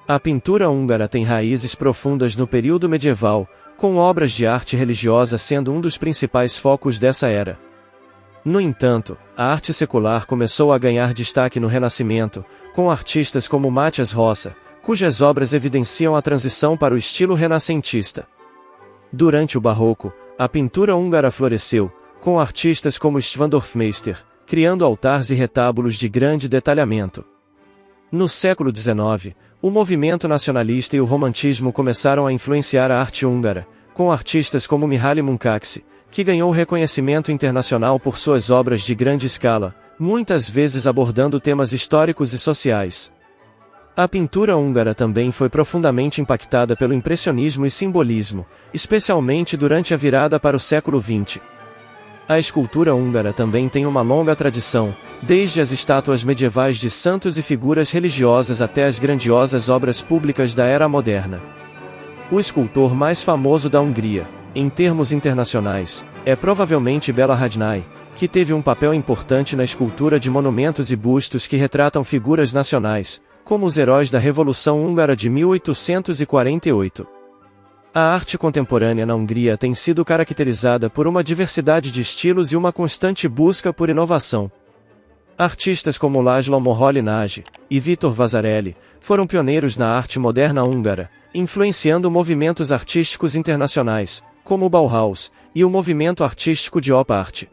A pintura húngara tem raízes profundas no período medieval, com obras de arte religiosa sendo um dos principais focos dessa era. No entanto, a arte secular começou a ganhar destaque no Renascimento, com artistas como Matyas Rossa, cujas obras evidenciam a transição para o estilo renascentista. Durante o Barroco, a pintura húngara floresceu, com artistas como István Dorfmeister, criando altares e retábulos de grande detalhamento. No século XIX, o movimento nacionalista e o romantismo começaram a influenciar a arte húngara, com artistas como Mihály Munkacsy, que ganhou reconhecimento internacional por suas obras de grande escala, muitas vezes abordando temas históricos e sociais. A pintura húngara também foi profundamente impactada pelo impressionismo e simbolismo, especialmente durante a virada para o século XX. A escultura húngara também tem uma longa tradição, desde as estátuas medievais de santos e figuras religiosas até as grandiosas obras públicas da era moderna. O escultor mais famoso da Hungria, em termos internacionais, é provavelmente Béla Hadnai, que teve um papel importante na escultura de monumentos e bustos que retratam figuras nacionais, como os heróis da Revolução Húngara de 1848. A arte contemporânea na Hungria tem sido caracterizada por uma diversidade de estilos e uma constante busca por inovação. Artistas como László Moholy-Nagy e Vítor Vasarely foram pioneiros na arte moderna húngara, influenciando movimentos artísticos internacionais, como o Bauhaus, e o movimento artístico de Op Art.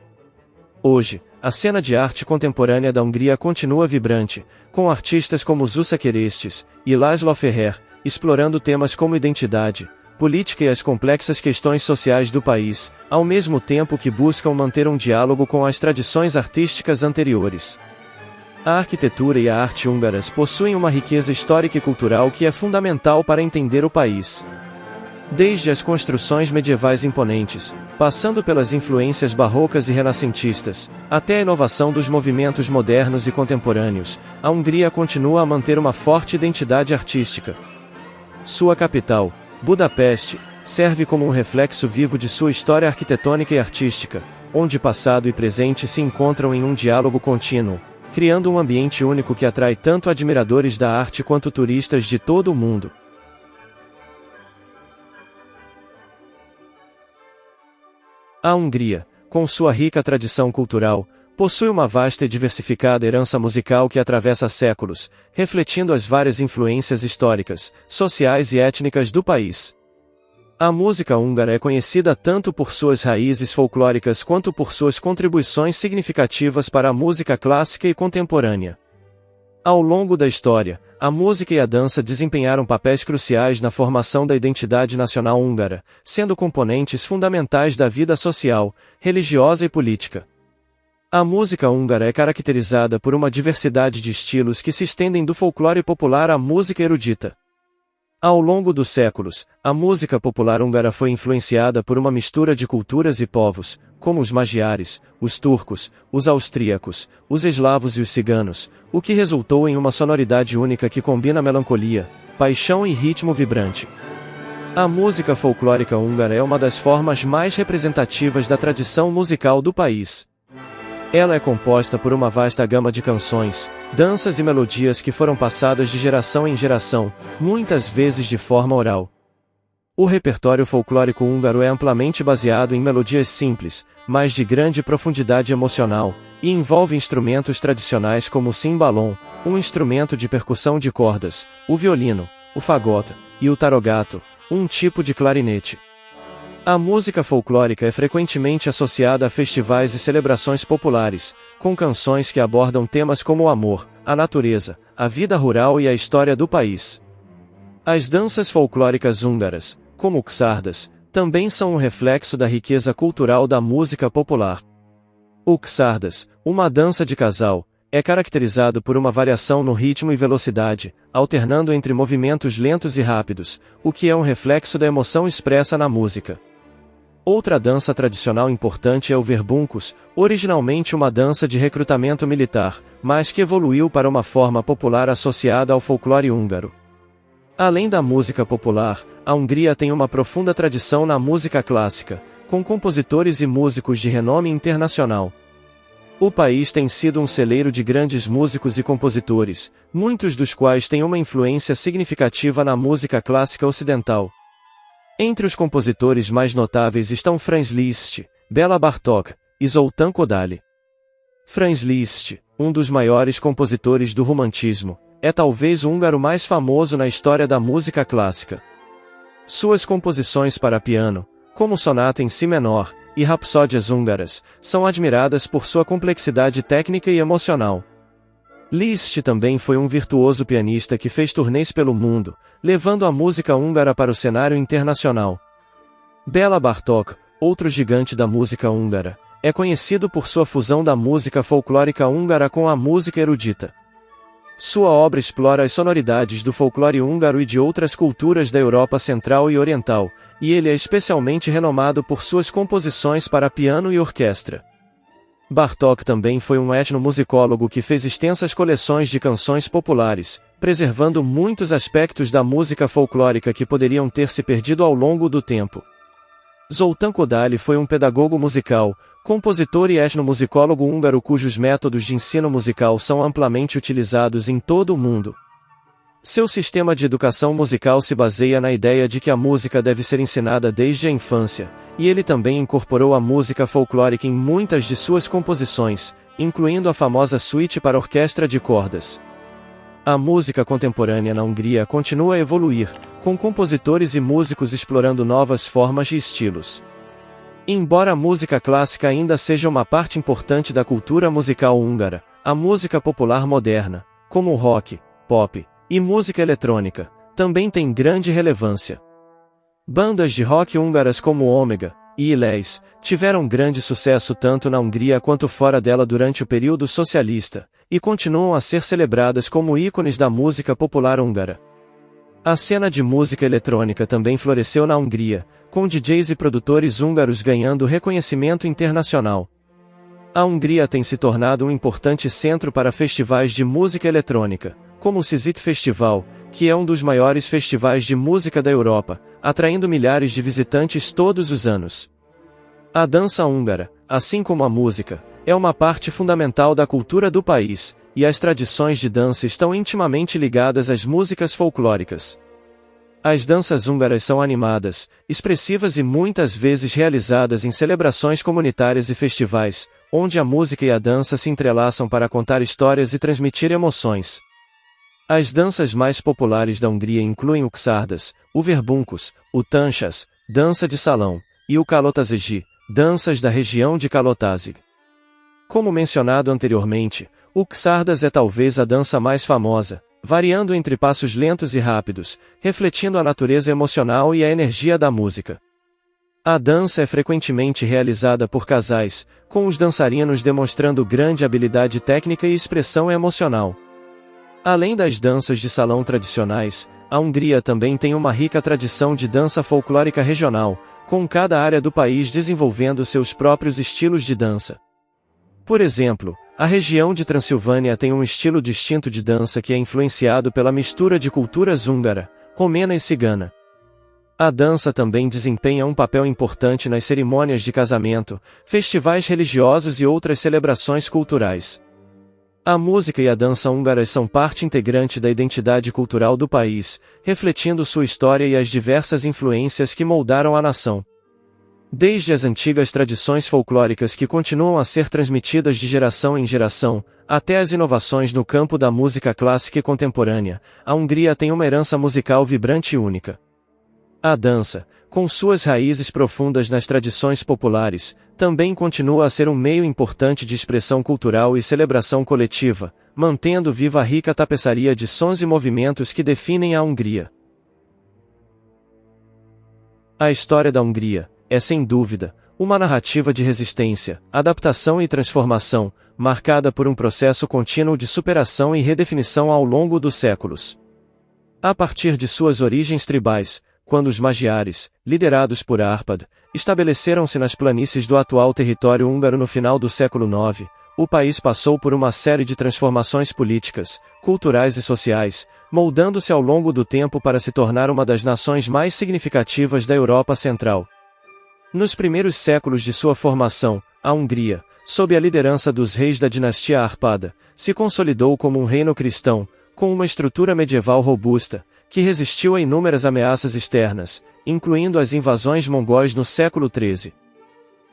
Hoje, a cena de arte contemporânea da Hungria continua vibrante, com artistas como Zsuzsa Keresztes e László Ferrer, explorando temas como identidade, política e as complexas questões sociais do país, ao mesmo tempo que buscam manter um diálogo com as tradições artísticas anteriores. A arquitetura e a arte húngaras possuem uma riqueza histórica e cultural que é fundamental para entender o país. Desde as construções medievais imponentes, passando pelas influências barrocas e renascentistas, até a inovação dos movimentos modernos e contemporâneos, a Hungria continua a manter uma forte identidade artística. Sua capital, Budapeste, serve como um reflexo vivo de sua história arquitetônica e artística, onde passado e presente se encontram em um diálogo contínuo, criando um ambiente único que atrai tanto admiradores da arte quanto turistas de todo o mundo. A Hungria, com sua rica tradição cultural, possui uma vasta e diversificada herança musical que atravessa séculos, refletindo as várias influências históricas, sociais e étnicas do país. A música húngara é conhecida tanto por suas raízes folclóricas quanto por suas contribuições significativas para a música clássica e contemporânea. Ao longo da história, a música e a dança desempenharam papéis cruciais na formação da identidade nacional húngara, sendo componentes fundamentais da vida social, religiosa e política. A música húngara é caracterizada por uma diversidade de estilos que se estendem do folclore popular à música erudita. Ao longo dos séculos, a música popular húngara foi influenciada por uma mistura de culturas e povos, como os magiares, os turcos, os austríacos, os eslavos e os ciganos, o que resultou em uma sonoridade única que combina melancolia, paixão e ritmo vibrante. A música folclórica húngara é uma das formas mais representativas da tradição musical do país. Ela é composta por uma vasta gama de canções, danças e melodias que foram passadas de geração em geração, muitas vezes de forma oral. O repertório folclórico húngaro é amplamente baseado em melodias simples, mas de grande profundidade emocional, e envolve instrumentos tradicionais como o cimbalom, um instrumento de percussão de cordas, o violino, o fagote, e o tarogato, um tipo de clarinete. A música folclórica é frequentemente associada a festivais e celebrações populares, com canções que abordam temas como o amor, a natureza, a vida rural e a história do país. As danças folclóricas húngaras, como o Ksardas, também são um reflexo da riqueza cultural da música popular. O Ksardas, uma dança de casal, é caracterizado por uma variação no ritmo e velocidade, alternando entre movimentos lentos e rápidos, o que é um reflexo da emoção expressa na música. Outra dança tradicional importante é o Verbunkus, originalmente uma dança de recrutamento militar, mas que evoluiu para uma forma popular associada ao folclore húngaro. Além da música popular, a Hungria tem uma profunda tradição na música clássica, com compositores e músicos de renome internacional. O país tem sido um celeiro de grandes músicos e compositores, muitos dos quais têm uma influência significativa na música clássica ocidental. Entre os compositores mais notáveis estão Franz Liszt, Béla Bartók e Zoltán Kodály. Franz Liszt, um dos maiores compositores do romantismo, é talvez o húngaro mais famoso na história da música clássica. Suas composições para piano, como Sonata em Si menor e Rapsódias húngaras, são admiradas por sua complexidade técnica e emocional. Liszt também foi um virtuoso pianista que fez turnês pelo mundo, levando a música húngara para o cenário internacional. Béla Bartók, outro gigante da música húngara, é conhecido por sua fusão da música folclórica húngara com a música erudita. Sua obra explora as sonoridades do folclore húngaro e de outras culturas da Europa Central e Oriental, e ele é especialmente renomado por suas composições para piano e orquestra. Bartók também foi um etnomusicólogo que fez extensas coleções de canções populares, preservando muitos aspectos da música folclórica que poderiam ter se perdido ao longo do tempo. Zoltán Kodály foi um pedagogo musical, compositor e etnomusicólogo húngaro cujos métodos de ensino musical são amplamente utilizados em todo o mundo. Seu sistema de educação musical se baseia na ideia de que a música deve ser ensinada desde a infância, e ele também incorporou a música folclórica em muitas de suas composições, incluindo a famosa suíte para orquestra de cordas. A música contemporânea na Hungria continua a evoluir, com compositores e músicos explorando novas formas e estilos. Embora a música clássica ainda seja uma parte importante da cultura musical húngara, a música popular moderna, como o rock, pop e música eletrônica, também tem grande relevância. Bandas de rock húngaras como Ômega e Ilés tiveram grande sucesso tanto na Hungria quanto fora dela durante o período socialista, e continuam a ser celebradas como ícones da música popular húngara. A cena de música eletrônica também floresceu na Hungria, com DJs e produtores húngaros ganhando reconhecimento internacional. A Hungria tem se tornado um importante centro para festivais de música eletrônica, como o Szizit Festival, que é um dos maiores festivais de música da Europa, atraindo milhares de visitantes todos os anos. A dança húngara, assim como a música, é uma parte fundamental da cultura do país, e as tradições de dança estão intimamente ligadas às músicas folclóricas. As danças húngaras são animadas, expressivas e muitas vezes realizadas em celebrações comunitárias e festivais, onde a música e a dança se entrelaçam para contar histórias e transmitir emoções. As danças mais populares da Hungria incluem o Ksárdas, o Verbunkos, o Táncsis, dança de salão, e o Kalotaszegi, danças da região de Kalotaszeg. Como mencionado anteriormente, o Ksárdas é talvez a dança mais famosa, variando entre passos lentos e rápidos, refletindo a natureza emocional e a energia da música. A dança é frequentemente realizada por casais, com os dançarinos demonstrando grande habilidade técnica e expressão emocional. Além das danças de salão tradicionais, a Hungria também tem uma rica tradição de dança folclórica regional, com cada área do país desenvolvendo seus próprios estilos de dança. Por exemplo, a região de Transilvânia tem um estilo distinto de dança que é influenciado pela mistura de culturas húngara, romena e cigana. A dança também desempenha um papel importante nas cerimônias de casamento, festivais religiosos e outras celebrações culturais. A música e a dança húngaras são parte integrante da identidade cultural do país, refletindo sua história e as diversas influências que moldaram a nação. Desde as antigas tradições folclóricas que continuam a ser transmitidas de geração em geração, até as inovações no campo da música clássica e contemporânea, a Hungria tem uma herança musical vibrante e única. A dança, com suas raízes profundas nas tradições populares, também continua a ser um meio importante de expressão cultural e celebração coletiva, mantendo viva a rica tapeçaria de sons e movimentos que definem a Hungria. A história da Hungria é, sem dúvida, uma narrativa de resistência, adaptação e transformação, marcada por um processo contínuo de superação e redefinição ao longo dos séculos. A partir de suas origens tribais, quando os magiares, liderados por Árpád, estabeleceram-se nas planícies do atual território húngaro no final do século IX, o país passou por uma série de transformações políticas, culturais e sociais, moldando-se ao longo do tempo para se tornar uma das nações mais significativas da Europa Central. Nos primeiros séculos de sua formação, a Hungria, sob a liderança dos reis da dinastia Árpáda, se consolidou como um reino cristão, com uma estrutura medieval robusta, que resistiu a inúmeras ameaças externas, incluindo as invasões mongóis no século XIII.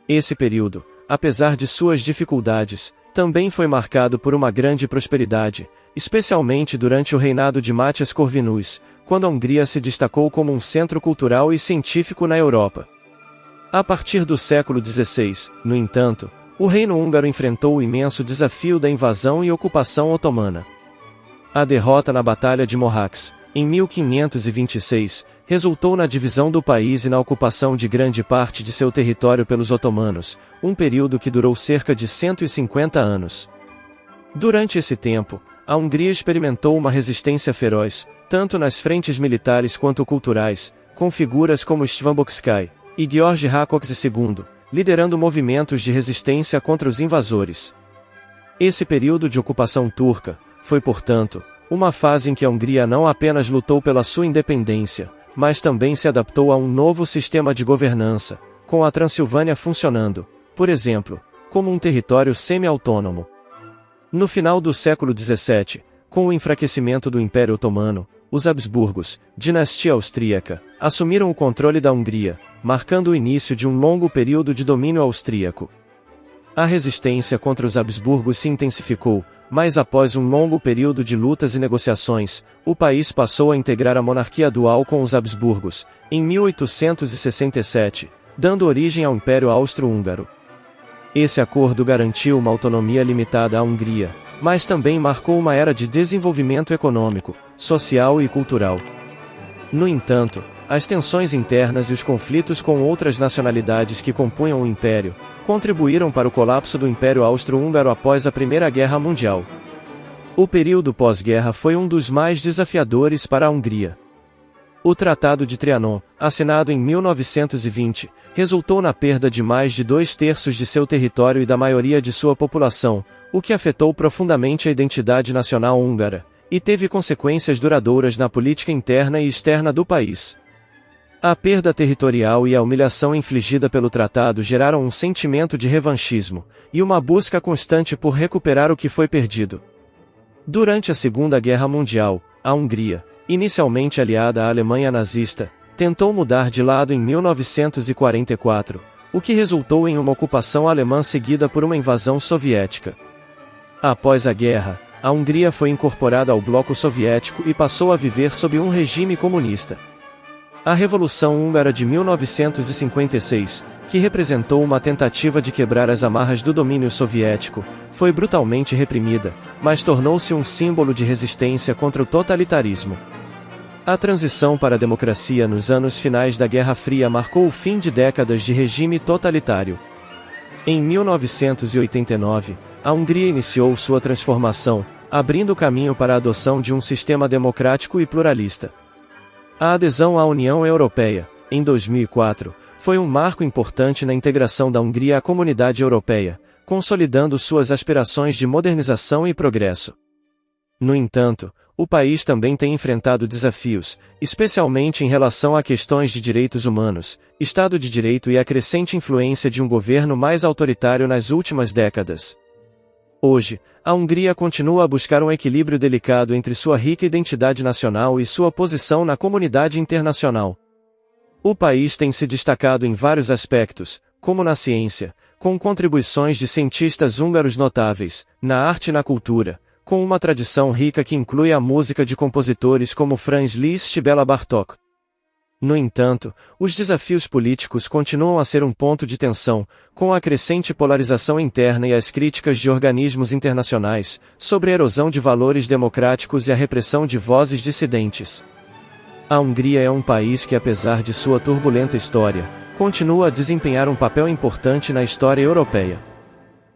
Esse período, apesar de suas dificuldades, também foi marcado por uma grande prosperidade, especialmente durante o reinado de Mátyás Corvinus, quando a Hungria se destacou como um centro cultural e científico na Europa. A partir do século XVI, no entanto, o reino húngaro enfrentou o imenso desafio da invasão e ocupação otomana. A derrota na Batalha de Mohacs, em 1526, resultou na divisão do país e na ocupação de grande parte de seu território pelos otomanos, um período que durou cerca de 150 anos. Durante esse tempo, a Hungria experimentou uma resistência feroz, tanto nas frentes militares quanto culturais, com figuras como István Bocskai e György Rákóczi II, liderando movimentos de resistência contra os invasores. Esse período de ocupação turca foi, portanto, uma fase em que a Hungria não apenas lutou pela sua independência, mas também se adaptou a um novo sistema de governança, com a Transilvânia funcionando, por exemplo, como um território semi-autônomo. No final do século XVII, com o enfraquecimento do Império Otomano, os Habsburgos, dinastia austríaca, assumiram o controle da Hungria, marcando o início de um longo período de domínio austríaco. A resistência contra os Habsburgos se intensificou, mas após um longo período de lutas e negociações, o país passou a integrar a monarquia dual com os Habsburgos, em 1867, dando origem ao Império Austro-Húngaro. Esse acordo garantiu uma autonomia limitada à Hungria, mas também marcou uma era de desenvolvimento econômico, social e cultural. No entanto, as tensões internas e os conflitos com outras nacionalidades que compunham o Império, contribuíram para o colapso do Império Austro-Húngaro após a Primeira Guerra Mundial. O período pós-guerra foi um dos mais desafiadores para a Hungria. O Tratado de Trianon, assinado em 1920, resultou na perda de mais de 2/3 de seu território e da maioria de sua população, o que afetou profundamente a identidade nacional húngara, e teve consequências duradouras na política interna e externa do país. A perda territorial e a humilhação infligida pelo tratado geraram um sentimento de revanchismo, e uma busca constante por recuperar o que foi perdido. Durante a Segunda Guerra Mundial, a Hungria, inicialmente aliada à Alemanha nazista, tentou mudar de lado em 1944, o que resultou em uma ocupação alemã seguida por uma invasão soviética. Após a guerra, a Hungria foi incorporada ao bloco soviético e passou a viver sob um regime comunista. A Revolução Húngara de 1956, que representou uma tentativa de quebrar as amarras do domínio soviético, foi brutalmente reprimida, mas tornou-se um símbolo de resistência contra o totalitarismo. A transição para a democracia nos anos finais da Guerra Fria marcou o fim de décadas de regime totalitário. Em 1989, a Hungria iniciou sua transformação, abrindo caminho para a adoção de um sistema democrático e pluralista. A adesão à União Europeia, em 2004, foi um marco importante na integração da Hungria à comunidade europeia, consolidando suas aspirações de modernização e progresso. No entanto, o país também tem enfrentado desafios, especialmente em relação a questões de direitos humanos, Estado de Direito e a crescente influência de um governo mais autoritário nas últimas décadas. Hoje, a Hungria continua a buscar um equilíbrio delicado entre sua rica identidade nacional e sua posição na comunidade internacional. O país tem se destacado em vários aspectos, como na ciência, com contribuições de cientistas húngaros notáveis, na arte e na cultura, com uma tradição rica que inclui a música de compositores como Franz Liszt e Béla Bartók. No entanto, os desafios políticos continuam a ser um ponto de tensão, com a crescente polarização interna e as críticas de organismos internacionais, sobre a erosão de valores democráticos e a repressão de vozes dissidentes. A Hungria é um país que, apesar de sua turbulenta história, continua a desempenhar um papel importante na história europeia.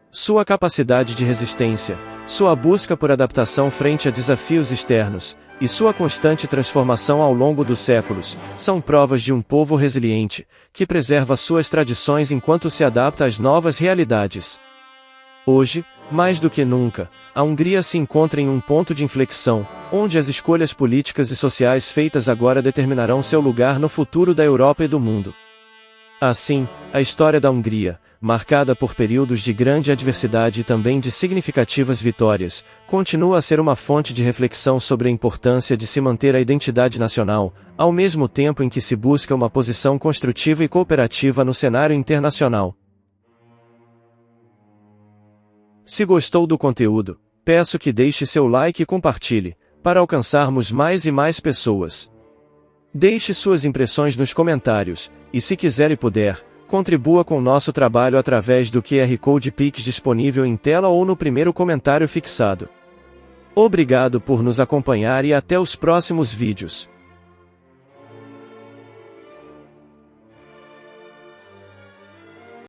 Sua capacidade de resistência, sua busca por adaptação frente a desafios externos, e sua constante transformação ao longo dos séculos, são provas de um povo resiliente, que preserva suas tradições enquanto se adapta às novas realidades. Hoje, mais do que nunca, a Hungria se encontra em um ponto de inflexão, onde as escolhas políticas e sociais feitas agora determinarão seu lugar no futuro da Europa e do mundo. Assim, a história da Hungria, marcada por períodos de grande adversidade e também de significativas vitórias, continua a ser uma fonte de reflexão sobre a importância de se manter a identidade nacional, ao mesmo tempo em que se busca uma posição construtiva e cooperativa no cenário internacional. Se gostou do conteúdo, peço que deixe seu like e compartilhe, para alcançarmos mais e mais pessoas. Deixe suas impressões nos comentários, e se quiser e puder, contribua com o nosso trabalho através do QR Code Pix disponível em tela ou no primeiro comentário fixado. Obrigado por nos acompanhar e até os próximos vídeos.